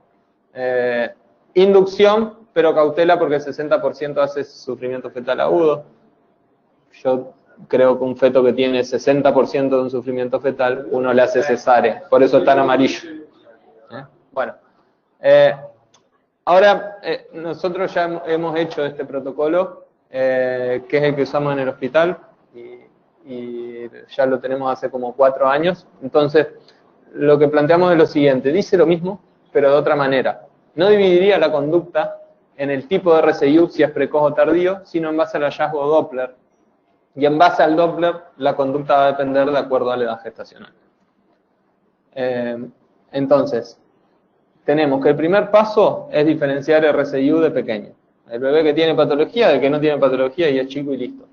Inducción, pero cautela porque el 60% hace sufrimiento fetal agudo. Yo creo que un feto que tiene 60% de un sufrimiento fetal, uno le hace cesárea. Por eso está en amarillo. Bueno. Ahora, nosotros ya hemos hecho este protocolo, que es el que usamos en el hospital, y ya lo tenemos hace como 4 años. Entonces, lo que planteamos es lo siguiente, dice lo mismo, pero de otra manera. No dividiría la conducta en el tipo de RCIU, si es precoz o tardío, sino en base al hallazgo Doppler. Y en base al Doppler, la conducta va a depender de acuerdo a la edad gestacional. Entonces, tenemos que el primer paso es diferenciar RCIU de pequeño. El bebé que tiene patología del que no tiene patología y es chico y listo.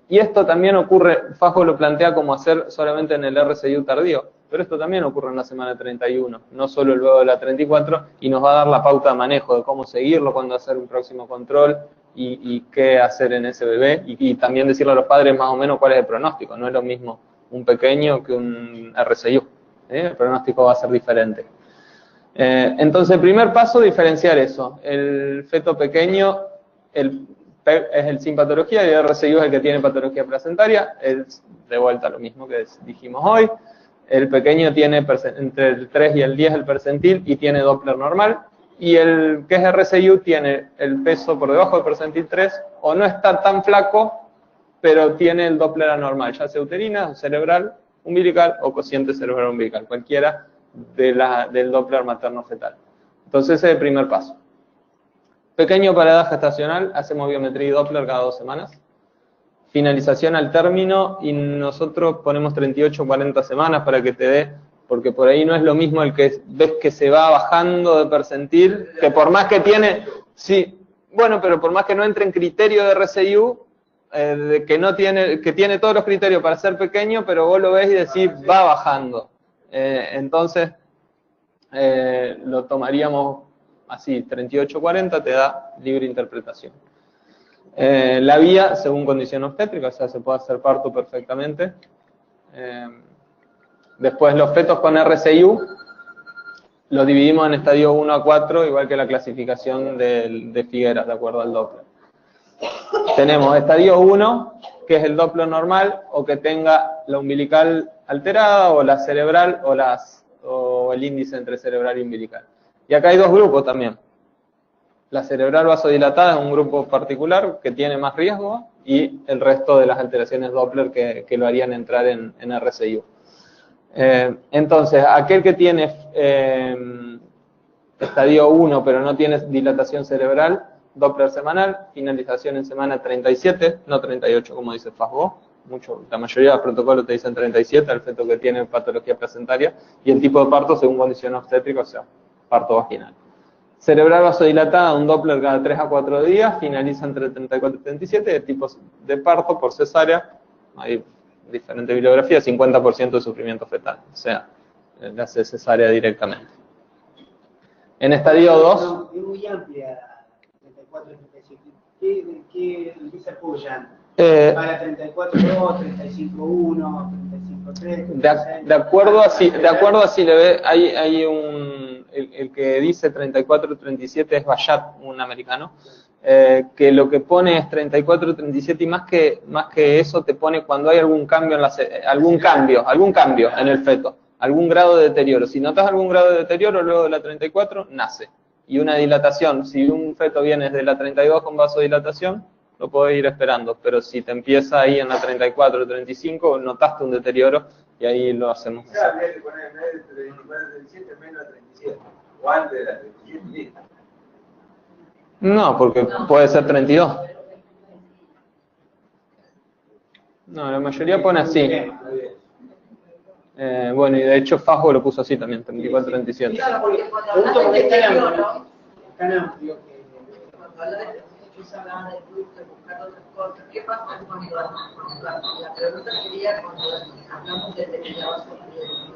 Y esto también ocurre, Fajo lo plantea como hacer solamente en el RCIU tardío, pero esto también ocurre en la semana 31, no solo luego de la 34, y nos va a dar la pauta de manejo de cómo seguirlo, cuándo hacer un próximo control y qué hacer en ese bebé, y también decirle a los padres más o menos cuál es el pronóstico. No es lo mismo un pequeño que un RCIU, el pronóstico va a ser diferente. Entonces, el primer paso, diferenciar eso. El feto pequeño es el sin patología y el RCIU es el que tiene patología placentaria. Es de vuelta lo mismo que dijimos hoy. El pequeño tiene entre el 3 y el 10 el percentil y tiene Doppler normal. Y el que es RCIU tiene el peso por debajo del percentil 3 o no está tan flaco, pero tiene el Doppler anormal, ya sea uterina, cerebral, umbilical o cociente cerebral umbilical, cualquiera del Doppler materno-fetal. Entonces ese es el primer paso. Pequeño para edad gestacional, hacemos biometría y Doppler cada 2 semanas. Finalización al término y nosotros ponemos 38 o 40 semanas para que te dé, porque por ahí no es lo mismo el que ves que se va bajando de percentil, que por más que tiene, sí, bueno, pero por más que no entre en criterio de RCIU, que tiene todos los criterios para ser pequeño, pero vos lo ves y decís, va bajando. Entonces, lo tomaríamos así, 38-40 te da libre interpretación. La vía, según condición obstétrica, o sea, se puede hacer parto perfectamente. Después los fetos con RCIU los dividimos en estadio 1 a 4, igual que la clasificación de Figueras, de acuerdo al Doppler. Tenemos estadio 1, que es el Doppler normal, o que tenga la umbilical alterada, o la cerebral, o el índice entre cerebral y umbilical. Y acá hay dos grupos también. La cerebral vasodilatada es un grupo particular que tiene más riesgo, y el resto de las alteraciones Doppler que lo harían entrar en RCIU. Entonces, aquel que tiene estadio 1 pero no tiene dilatación cerebral, Doppler semanal, finalización en semana 37, no 38 como dice FASGO. La mayoría de los protocolos te dicen 37, al feto que tiene patología placentaria, y el tipo de parto según condición obstétrica, o sea, parto vaginal. Cerebral vasodilatada, un Doppler cada 3 a 4 días, finaliza entre 34 y 37, de tipos de parto por cesárea, hay diferente bibliografía, 50% de sufrimiento fetal, o sea, le hace cesárea directamente. En estadio 2... Es muy amplia, 34 y 35. ¿Qué se apoyan? Para 34.2, 35.1, 35.3... De acuerdo a si le ve, hay un... El que dice 34-37 es Bayat, un americano, que lo que pone es 34-37 y más que eso te pone cuando hay algún cambio algún cambio en el feto, algún grado de deterioro. Si notas algún grado de deterioro luego de la 34, nace. Y una dilatación, si un feto viene desde la 32 con vasodilatación, lo podés ir esperando, pero si te empieza ahí en la 34 o 35, notaste un deterioro y ahí lo hacemos. Claro, habría que poner en vez de 37 menos 37, o antes de la 37. No, porque puede ser 32. No, la mayoría pone así. Bueno, y de hecho Fasgo lo puso así también, 34-37. Claro, porque cuando hablas de deterioro, cuando hablas de buscar otras cosas, ¿qué pasa cuando la pregunta sería cuando hablamos de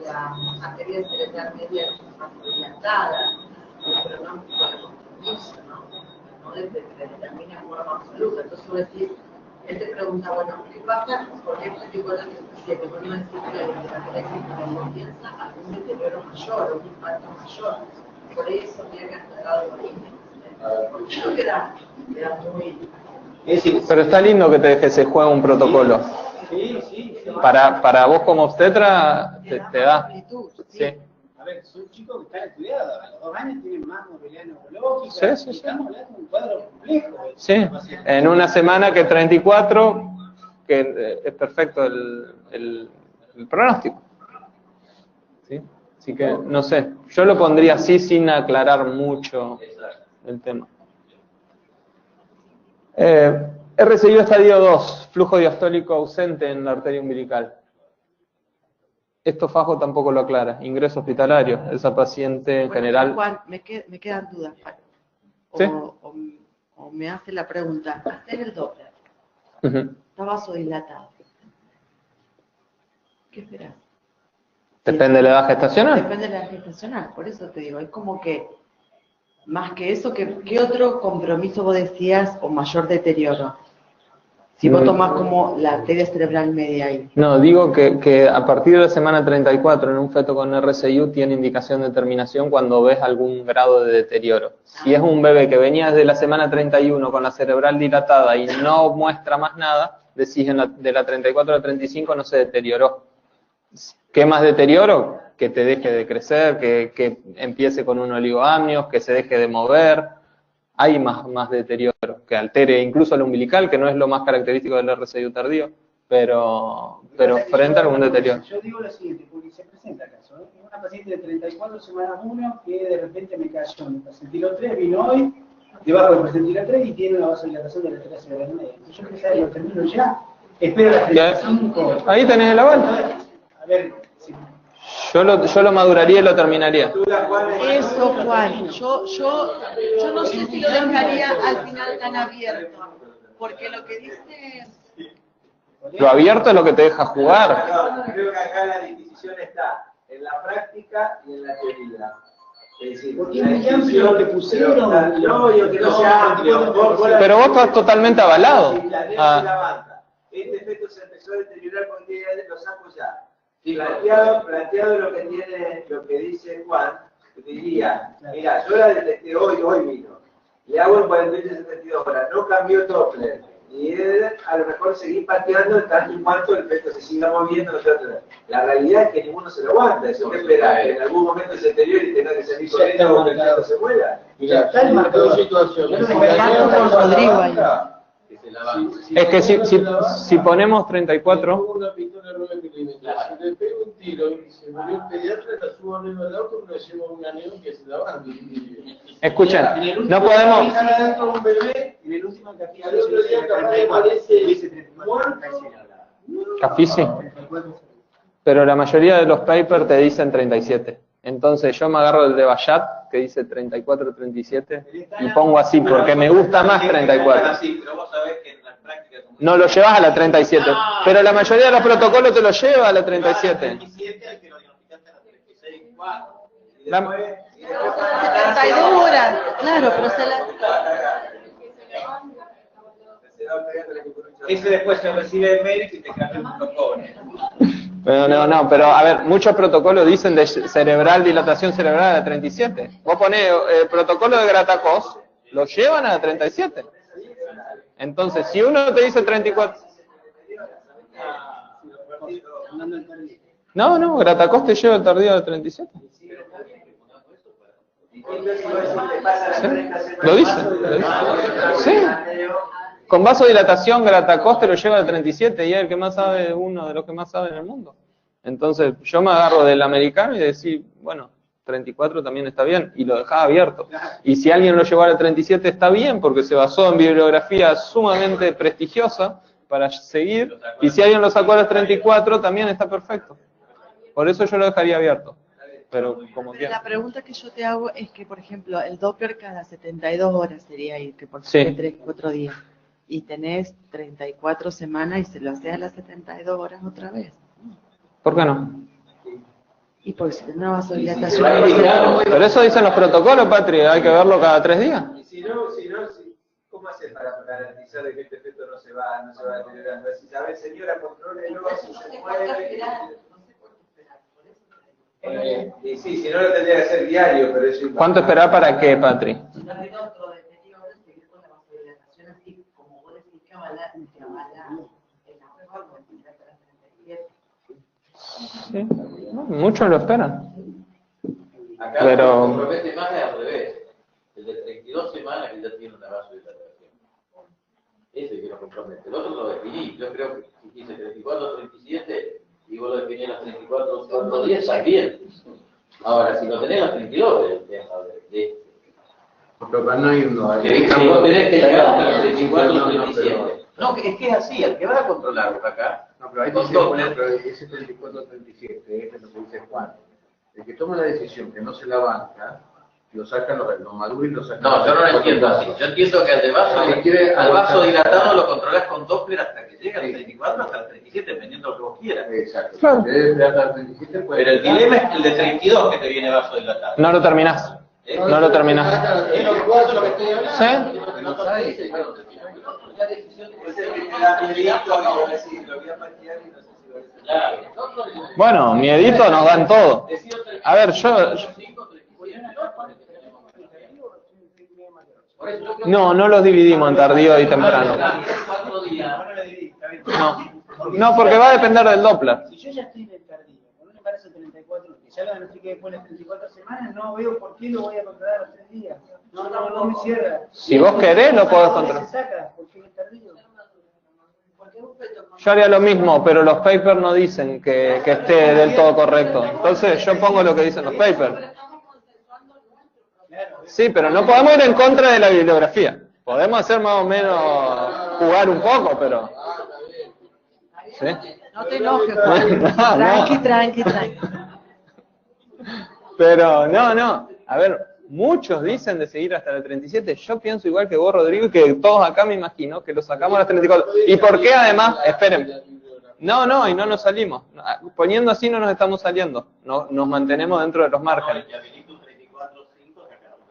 la arteria cerebral media vasodilatada, pero no por compromiso, no desde que se determina en forma absoluta? Entonces vos decís, él te pregunta, bueno, ¿qué pasa? ¿Por qué 34-37? Por no decir que la literatura comienza algún deterioro mayor, un impacto mayor. Por eso tiene que estar algo ahí. Porque no queda muy... Pero está lindo que se juegue un protocolo. Sí. Para vos como obstetra te da. Sí. A ver, son chicos que están estudiados, a los 2 años tienen más movilidad neurológica, Sí. Estamos hablando de un cuadro complejo. Sí, en una semana que 34, que es perfecto el pronóstico. ¿Sí? Así que, no sé, yo lo pondría así sin aclarar mucho el tema. RCIU estadio 2, flujo diastólico ausente en la arteria umbilical. Esto Fasgo tampoco lo aclara. Ingreso hospitalario. Esa paciente en general... Juan, me quedan dudas. ¿Sí? O me hace la pregunta, hacer el Doppler. Está vasodilatado. ¿Qué esperás? Depende de la edad gestacional. Depende de la edad gestacional. Por eso te digo, es como que, más que eso, ¿qué otro compromiso vos decías o mayor deterioro? Si vos tomás como la arteria cerebral media ahí. No, digo que a partir de la semana 34 en un feto con RCIU tiene indicación de terminación cuando ves algún grado de deterioro. Si es un bebé que venía desde la semana 31 con la cerebral dilatada y no muestra más nada, decís de la 34 a la 35 no se deterioró. ¿Qué más deterioro? Que te deje de crecer, que empiece con un oligoamnios, que se deje de mover. Hay más deterioro, que altere incluso el umbilical, que no es lo más característico del RCIU tardío, pero frente a algún deterioro. Yo digo lo siguiente, porque se presenta caso, ¿eh? Una paciente de 34 semanas 1 que de repente me cayó en el percentilo 3, vino hoy, debajo del percentilo 3 y tiene una vasodilatación de la arteria cerebral media. Yo pensaba que lo termino ya, espero la 35. Ahí tenés el aval. A ver, si... Yo lo maduraría y lo terminaría. Eso, Juan. Yo no sé si lo dejaría al final tan abierto. Porque lo que dice... Lo abierto es lo que te deja jugar. No, creo que acá la disquisición está en la práctica y en la teoría. Porque es muy amplio lo que pusieron. No, yo que no sea amplio. Pero vos estás totalmente avalado. Este efecto se empezó a deteriorar con 10 años, lo saco ya. Planteado lo que tiene, lo que dice Juan, que diría, mira, yo la detecté hoy vino. Le hago en 48 72 horas, no cambió Doppler. Y a lo mejor seguir pateando tanto en cuanto el efecto se siga moviendo. La realidad es que ninguno se lo aguanta. Eso que espera que en algún momento se deteriore y tenga que salir corriendo o que el efecto se muera. Mira, está el marcador situación. Es que si ponemos 34... Una pistola 9 milímetros. Si le pego un tiro y se murió el pediatra, la subo arriba del auto y me llevo un aneo que se la va. Escuchen, no podemos... Adentro un bebé, en el último capítulo Al otro día capaz que aparece Cafisi. Pero la mayoría de los papers te dicen 37. Entonces yo me agarro el de Bayat, que dice 34-37, y pongo así, porque me gusta más 34. No lo llevas a la 37, pero la mayoría de los protocolos te lo lleva a la 37. La... 72 horas, claro, pero se la... Ese después se recibe de médico y te cambia un protocolo. Pero a ver, muchos protocolos dicen de dilatación cerebral a la 37. Vos ponés el protocolo de Gratacos, lo llevan a la 37. Entonces, si uno te dice 34... No, Gratacos te lleva el tardío a la 37. ¿Sí? ¿Lo dice? Sí. Con vasodilatación, Gratacos te lo lleva al 37 y es el que más sabe, uno de los que más sabe en el mundo. Entonces, yo me agarro del americano y decir, bueno, 34 también está bien, y lo dejaba abierto. Y si alguien lo llevó al 37 está bien, porque se basó en bibliografía sumamente prestigiosa para seguir, y si alguien lo sacó a los 34 también está perfecto. Por eso yo lo dejaría abierto. Pero como Pero la pregunta que yo te hago es que, por ejemplo, el Doppler cada 72 horas sería ir, que por sí. 3-4 días. Y tenés 34 semanas y se lo haces a las 72 horas otra vez. ¿Por qué no? Y porque si tenés una vasodilatación... Pero eso dicen los protocolos, Patri, hay que verlo cada 3 días. Y si no, ¿cómo haces para garantizar de que este efecto no se va deteriorando? Si sabes, señora, contrólelo, si se mueve... Y sí, si no lo tendría que hacer diario, pero eso... ¿Cuánto esperar para qué, Patri? Sí, muchos lo esperan. Acá pero... lo que compromete más es al revés. El de 32 semanas que ya tiene una vasodilatación. Ese que lo compromete. El otro lo definí. Yo creo que si quise 34 37 y vos lo definís las 34 días también. Ahora, si lo tenés las 32, el tema de porque acá no hay uno. que vos tenés que llegar hasta las 34 37. No, es que es así, el que va a controlarlo acá. No, pero ahí con dice, Doppler, pero ese 34-37, es lo que dice Juan. El que toma la decisión que no se la banca, lo sacan, lo madura y lo sacan. no, yo no lo entiendo así. Yo entiendo que al vaso dilatado lo controlás con Doppler hasta que llega al 34, hasta el 37, dependiendo de lo que vos quieras. Exacto. Claro. Hasta el 37 puede... Pero el dilema es el de 32 que te viene vaso dilatado. No lo terminás. No lo terminás. Es lo que estoy hablando. ¿Sí? No sabes. Bueno, miedito nos dan todo. A ver, yo... No los dividimos en tardío y temprano. No, porque va a depender del Doppler. Si yo ya estoy en el tardío, con un embarazo de 34, que ya lo diagnostiqué después de las 34 semanas, no veo por qué lo voy a controlar a los 3 días. No me cierra. Si vos querés, lo podés controlar. Se saca, porque es tardío. Yo haría lo mismo, pero los papers no dicen que esté del todo correcto. Entonces yo pongo lo que dicen los papers. Sí, pero no podemos ir en contra de la bibliografía. Podemos hacer más o menos jugar un poco, pero... ¿Sí? No te enojes, Juan. Tranqui. Pero no. A ver, muchos dicen de seguir hasta la 37. Yo pienso igual que vos, Rodrigo, y que todos acá me imagino que lo sacamos a las 34. ¿Y por qué además? Esperen. No, y no nos salimos. Poniendo así no nos estamos saliendo. Nos mantenemos dentro de los márgenes.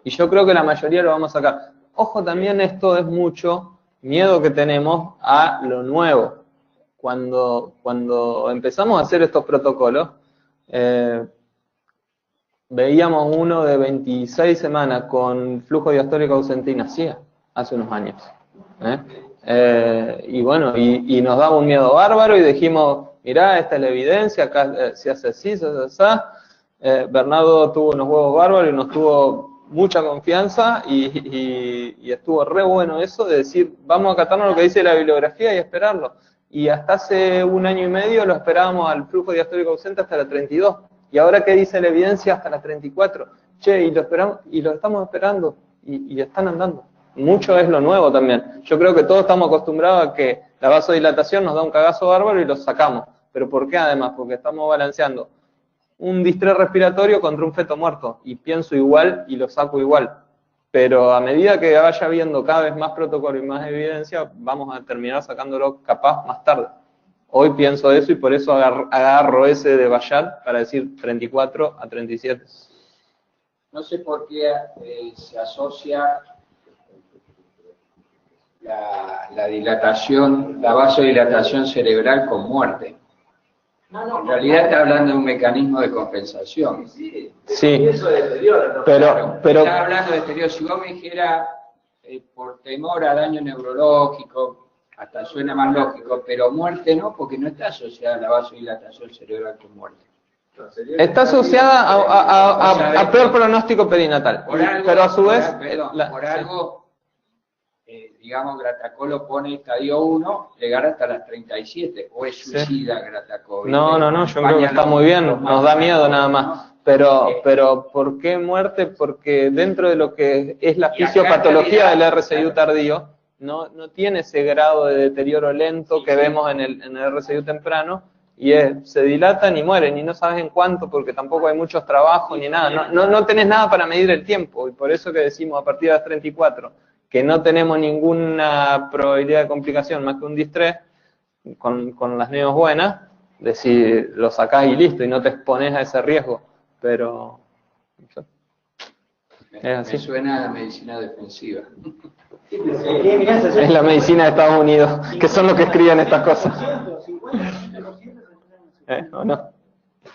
Y yo creo que la mayoría lo vamos a sacar. Ojo, también esto es mucho miedo que tenemos a lo nuevo. Cuando empezamos a hacer estos protocolos, veíamos uno de 26 semanas con flujo diastólico ausente y nacía hace unos años. Y bueno, y nos daba un miedo bárbaro y dijimos, mirá, esta es la evidencia, acá se hace así, se hace así. Bernardo tuvo unos huevos bárbaros y nos tuvo mucha confianza y estuvo re bueno eso de decir, vamos a acatarnos lo que dice la bibliografía y esperarlo. Y hasta hace 1 año y medio lo esperábamos al flujo diastólico ausente hasta la 32. Y ahora que dice la evidencia hasta la 34. Che, y lo esperamos, y lo estamos esperando, y están andando. Mucho es lo nuevo también. Yo creo que todos estamos acostumbrados a que la vasodilatación nos da un cagazo bárbaro y lo sacamos. ¿Pero por qué además? Porque estamos balanceando un distrés respiratorio contra un feto muerto. Y pienso igual y lo saco igual. Pero a medida que vaya viendo cada vez más protocolo y más evidencia, vamos a terminar sacándolo capaz más tarde. Hoy pienso eso y por eso agarro ese de Bayat para decir 34 a 37. No sé por qué se asocia la dilatación, la vasodilatación cerebral con muerte. En realidad está hablando de un mecanismo de compensación. Sí, pero está hablando de deterioro. Si vos me dijeras por temor a daño neurológico, hasta suena más lógico, pero muerte no, porque no está asociada la vasodilatación cerebral con muerte. Está asociada a peor pronóstico perinatal, pero a su vez... Por algo, digamos, Gratacola pone estadio 1, llegar hasta las 37, o es suicida Gratacola. No, yo creo que está muy bien, nos da miedo nada más. Pero ¿por qué muerte? Porque dentro de lo que es la fisiopatología del RCIU tardío, no tiene ese grado de deterioro lento que vemos en el RCIU temprano, y se dilatan y mueren, y no sabes en cuánto, porque tampoco hay muchos trabajos ni nada, no tenés nada para medir el tiempo, y por eso que decimos a partir de las 34, que no tenemos ninguna probabilidad de complicación más que un distrés, con las neos buenas, decir, lo sacás y listo, y no te expones a ese riesgo, pero... Es así. Me suena a medicina defensiva. Es la medicina de Estados Unidos, que son los que escriben estas cosas. ¿O no?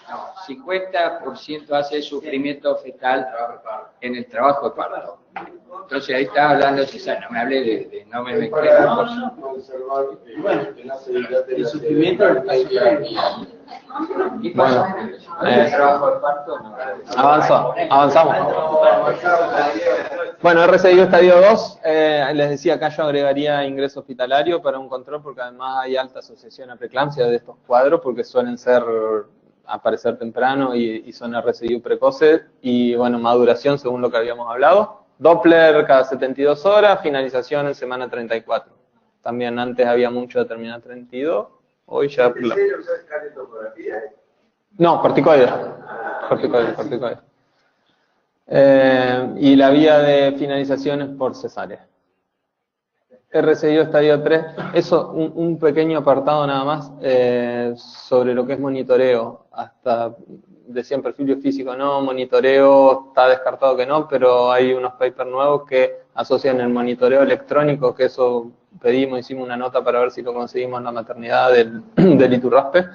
No, 50% hace sufrimiento fetal en el trabajo de parto. Entonces ahí está hablando de cesárea, no me hablé de no me mezclé con cosas. El sufrimiento del bueno, el trabajo de parto no. Avanzamos. Bueno, RCIU estadio 2, les decía acá yo agregaría ingreso hospitalario para un control, porque además hay alta asociación a preeclampsia de estos cuadros, porque suelen aparecer temprano y son RCIU precoces, y bueno, maduración según lo que habíamos hablado. Doppler cada 72 horas, finalización en semana 34. También antes había mucho de terminar 32, hoy ya... ¿En serio usas cardiotografía? No, corticoides. Corticoides. Y la vía de finalización es por cesárea. RCIO estadio 3, eso, un pequeño apartado nada más sobre lo que es monitoreo. Hasta decían perfil biofísico no, monitoreo está descartado que no, pero hay unos papers nuevos que asocian el monitoreo electrónico, que eso hicimos una nota para ver si lo conseguimos en la maternidad del Iturraspe,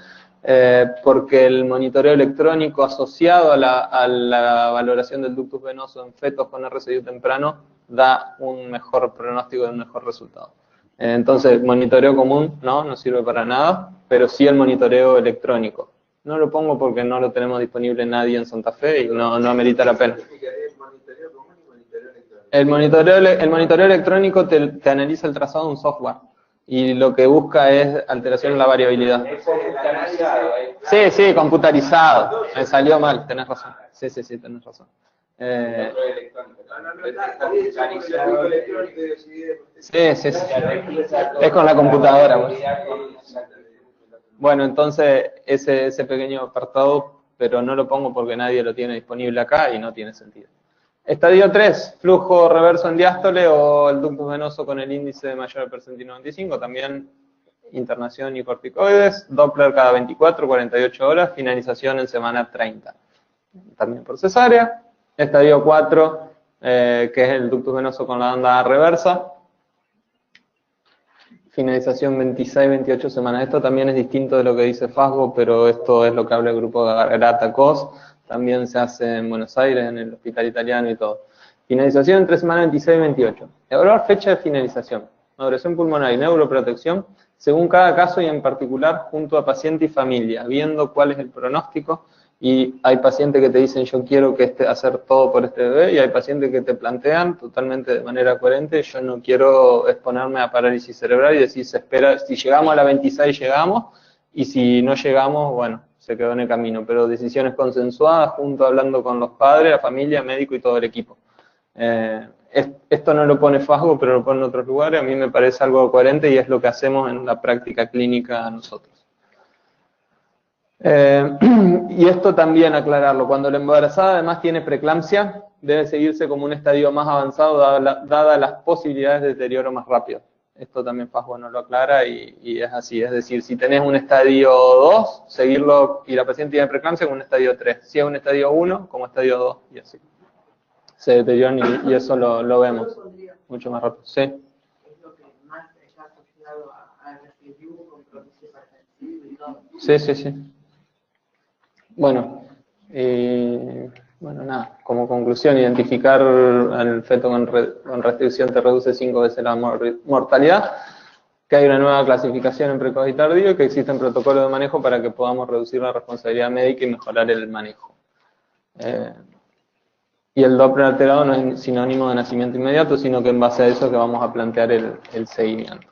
porque el monitoreo electrónico asociado a la valoración del ductus venoso en fetos con RCIU temprano da un mejor pronóstico y un mejor resultado. Entonces, monitoreo común no sirve para nada, pero sí el monitoreo electrónico. No lo pongo porque no lo tenemos disponible nadie en Santa Fe y no amerita la pena. El monitoreo electrónico te analiza el trazado de un software y lo que busca es alteración en la variabilidad. Sí, computarizado. Me salió mal, tenés razón. Sí, tenés razón. Sí. Es con la computadora. Bueno, entonces ese pequeño apartado, pero no lo pongo porque nadie lo tiene disponible acá y no tiene sentido. Estadio 3, flujo reverso en diástole o el ductus venoso con el índice de mayor percentil 95, también internación y corticoides, Doppler cada 24, 48 horas, finalización en semana 30. También por cesárea. Estadio 4, que es el ductus venoso con la banda reversa. Finalización 26-28 semanas. Esto también es distinto de lo que dice Fasgo, pero esto es lo que habla el grupo de Garata-COS. También se hace en Buenos Aires, en el hospital italiano y todo. Finalización entre semanas 26-28. Evaluar fecha de finalización. Maduración pulmonar y neuroprotección, según cada caso y en particular junto a paciente y familia, viendo cuál es el pronóstico. Y hay pacientes que te dicen, yo quiero hacer todo por este bebé, y hay pacientes que te plantean totalmente de manera coherente, yo no quiero exponerme a parálisis cerebral, y decir, se espera, si llegamos a la 26 llegamos, y si no llegamos, bueno, se quedó en el camino. Pero decisiones consensuadas, junto hablando con los padres, la familia, médico y todo el equipo. Esto no lo pone Fasgo, pero lo pone en otros lugares. A mí me parece algo coherente y es lo que hacemos en la práctica clínica nosotros. Y esto también aclararlo, cuando la embarazada además tiene preeclampsia, debe seguirse como un estadio más avanzado dadas las posibilidades de deterioro más rápido. Esto también Fasgo nos lo aclara y es así, es decir, si tenés un estadio 2, seguirlo, y la paciente tiene preeclampsia, como un estadio 3, si es un estadio 1, como estadio 2, y así. Se deterioran y eso lo vemos mucho más rápido. Sí. Es lo que más está asociado a RCU, compromiso hipertensivo y todo. Sí. Bueno, nada, como conclusión, identificar al feto con restricción te reduce 5 veces la mortalidad, que hay una nueva clasificación en precoz y tardío y que existen protocolos de manejo para que podamos reducir la responsabilidad médica y mejorar el manejo. Y el Doppler alterado no es sinónimo de nacimiento inmediato, sino que en base a eso que vamos a plantear el seguimiento.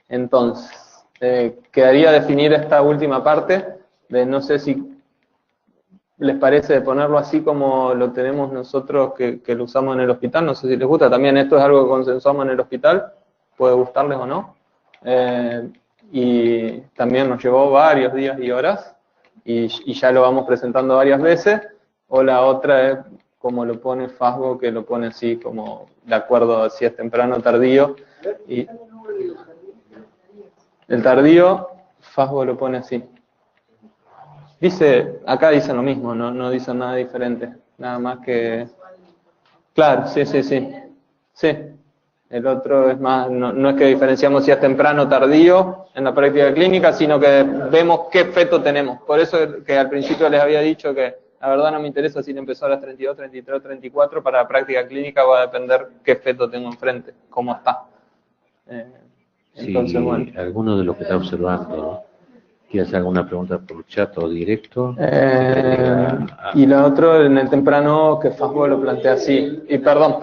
Entonces, quedaría definir esta última parte, de no sé si les parece de ponerlo así como lo tenemos nosotros que lo usamos en el hospital, no sé si les gusta, también esto es algo que consensuamos en el hospital, puede gustarles o no, y también nos llevó varios días y horas, y ya lo vamos presentando varias veces, o la otra es como lo pone Fasgo, que lo pone así como de acuerdo a si es temprano o tardío, y el tardío, Fasgo lo pone así. Acá dicen lo mismo, no dicen nada diferente, nada más que... Claro, sí. Sí, el otro es más, no es que diferenciamos si es temprano o tardío en la práctica clínica, sino que vemos qué feto tenemos. Por eso que al principio les había dicho que la verdad no me interesa si le empezó a las 32, 33, 34, para la práctica clínica va a depender qué feto tengo enfrente, cómo está. Entonces, bueno. Alguno de los que está observando, ¿no? ¿Quieres hacer alguna pregunta por chat o directo? Y lo otro, en el temprano, que Fasgo lo plantea así. Y perdón.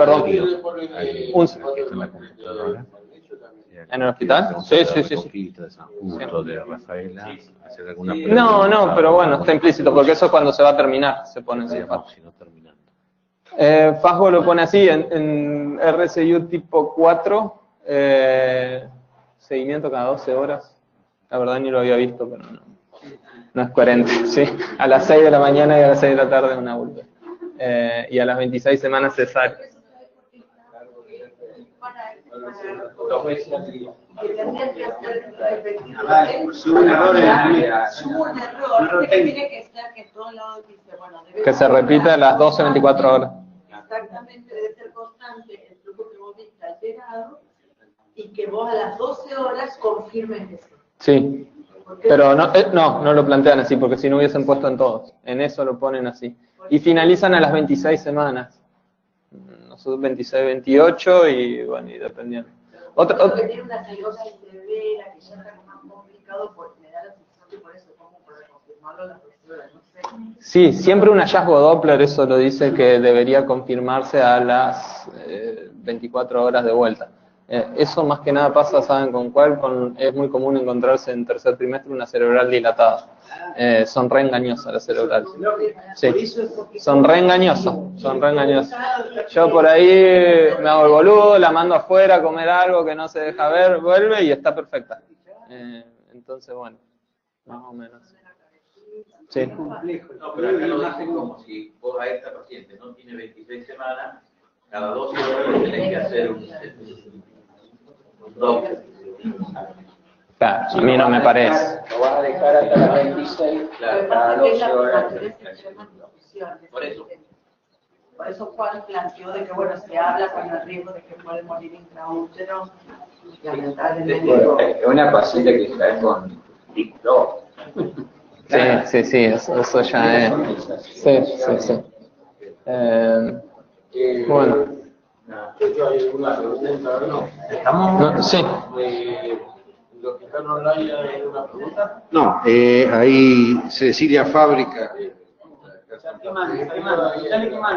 ¿En el hospital? Sí. De Rafaela, ¿hacer alguna pregunta? No, pero bueno, está implícito, porque eso es cuando se va a terminar, se pone así. Si no terminando. Fasgo lo pone así, en RCU tipo 4, seguimiento cada 12 horas. La verdad ni lo había visto, pero no es coherente, ¿sí? A las 6 de la mañana y a las 6 de la tarde una ULP. Y a las 26 semanas cesárea. Que se repita a las 12, 24 horas. Exactamente, debe ser constante el flujo que vos viste alterado y que vos a las 12 horas confirmes eso. Sí, pero no lo plantean así, porque si no hubiesen puesto en todos. En eso lo ponen así. Y finalizan a las 26 semanas. Nosotros 26, 28 y bueno, y dependiendo. Otra que tiene una cirrosis severa, que ya está más complicado, porque me da la sensación que por eso, como para confirmarlo las 12 horas, no sé. Sí, siempre un hallazgo Doppler, eso lo dice que debería confirmarse a las 24 horas de vuelta. Eso más que nada pasa, ¿saben con cuál? Es muy común encontrarse en tercer trimestre una cerebral dilatada. Son re engañosas las cerebrales. Sí, son re engañosas, Yo por ahí me hago el boludo, la mando afuera a comer algo que no se deja ver, vuelve y está perfecta. Entonces, bueno, más o menos. Sí. No, pero acá lo dicen como si vos a esta paciente no tiene 26 semanas, cada 12 horas tenés que hacer un Doppler. Claro, a mí no me parece. Lo vas a dejar hasta las 26, Claro, cada 12 horas. Por eso. Por eso Juan planteó de que, bueno, se habla con el riesgo de que puede morir intraútero, lamentablemente. Es una paciente que está con TikTok. Sí, eso ya es. Sí. Bueno. ¿Hay una pregunta? No. ¿Estamos? No, sí. ¿Los que están online hay una pregunta? No, ahí Cecilia Fábrica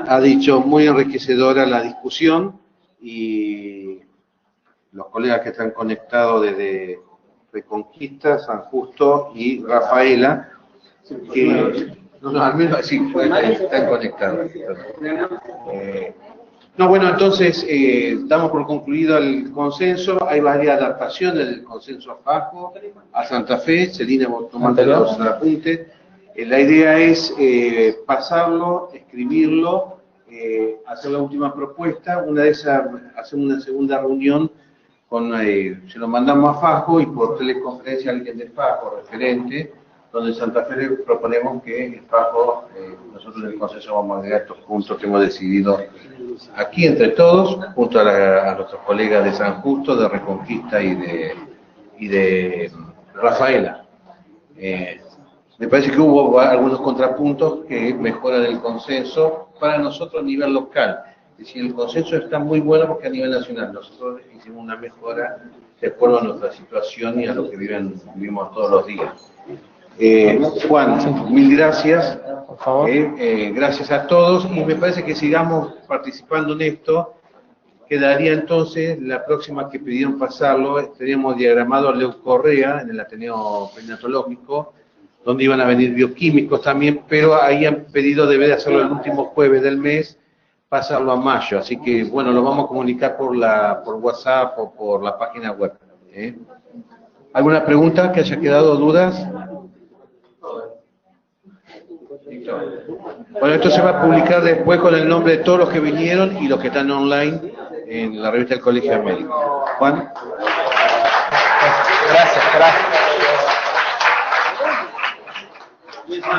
ha dicho muy enriquecedora la discusión y los colegas que están conectados desde Reconquista, San Justo y Rafaela, que al menos así están conectados. Bueno, entonces damos por concluido el consenso. Hay varias adaptaciones del consenso a Fasgo, a Santa Fe. Celina, vos tomaste los apuntes. La idea es pasarlo, escribirlo, hacer la última propuesta. Una de esas, hacer una segunda reunión, se lo mandamos a Fasgo y por teleconferencia a alguien de Fasgo, referente, donde en Santa Fe le proponemos que el Fasgo, nosotros en el consenso vamos a agregar estos puntos que hemos decidido aquí entre todos, junto a nuestros colegas de San Justo, de Reconquista y de Rafaela. Me parece que hubo algunos contrapuntos que mejoran el consenso para nosotros a nivel local. Es decir, el consenso está muy bueno porque a nivel nacional nosotros hicimos una mejora de acuerdo a nuestra situación y a lo que vivimos todos los días. Juan, mil gracias. Por favor. Gracias a todos y me parece que sigamos participando en esto. Quedaría entonces la próxima que pidieron pasarlo, teníamos diagramado a Leo Correa en el Ateneo Perinatológico, donde iban a venir bioquímicos también, pero ahí han pedido debe de hacerlo el último jueves del mes, pasarlo a mayo, así que bueno, lo vamos a comunicar por WhatsApp o por la página web. ¿Alguna pregunta que haya quedado, dudas? Bueno, esto se va a publicar después con el nombre de todos los que vinieron y los que están online en la revista del Colegio Médico. Juan. Gracias.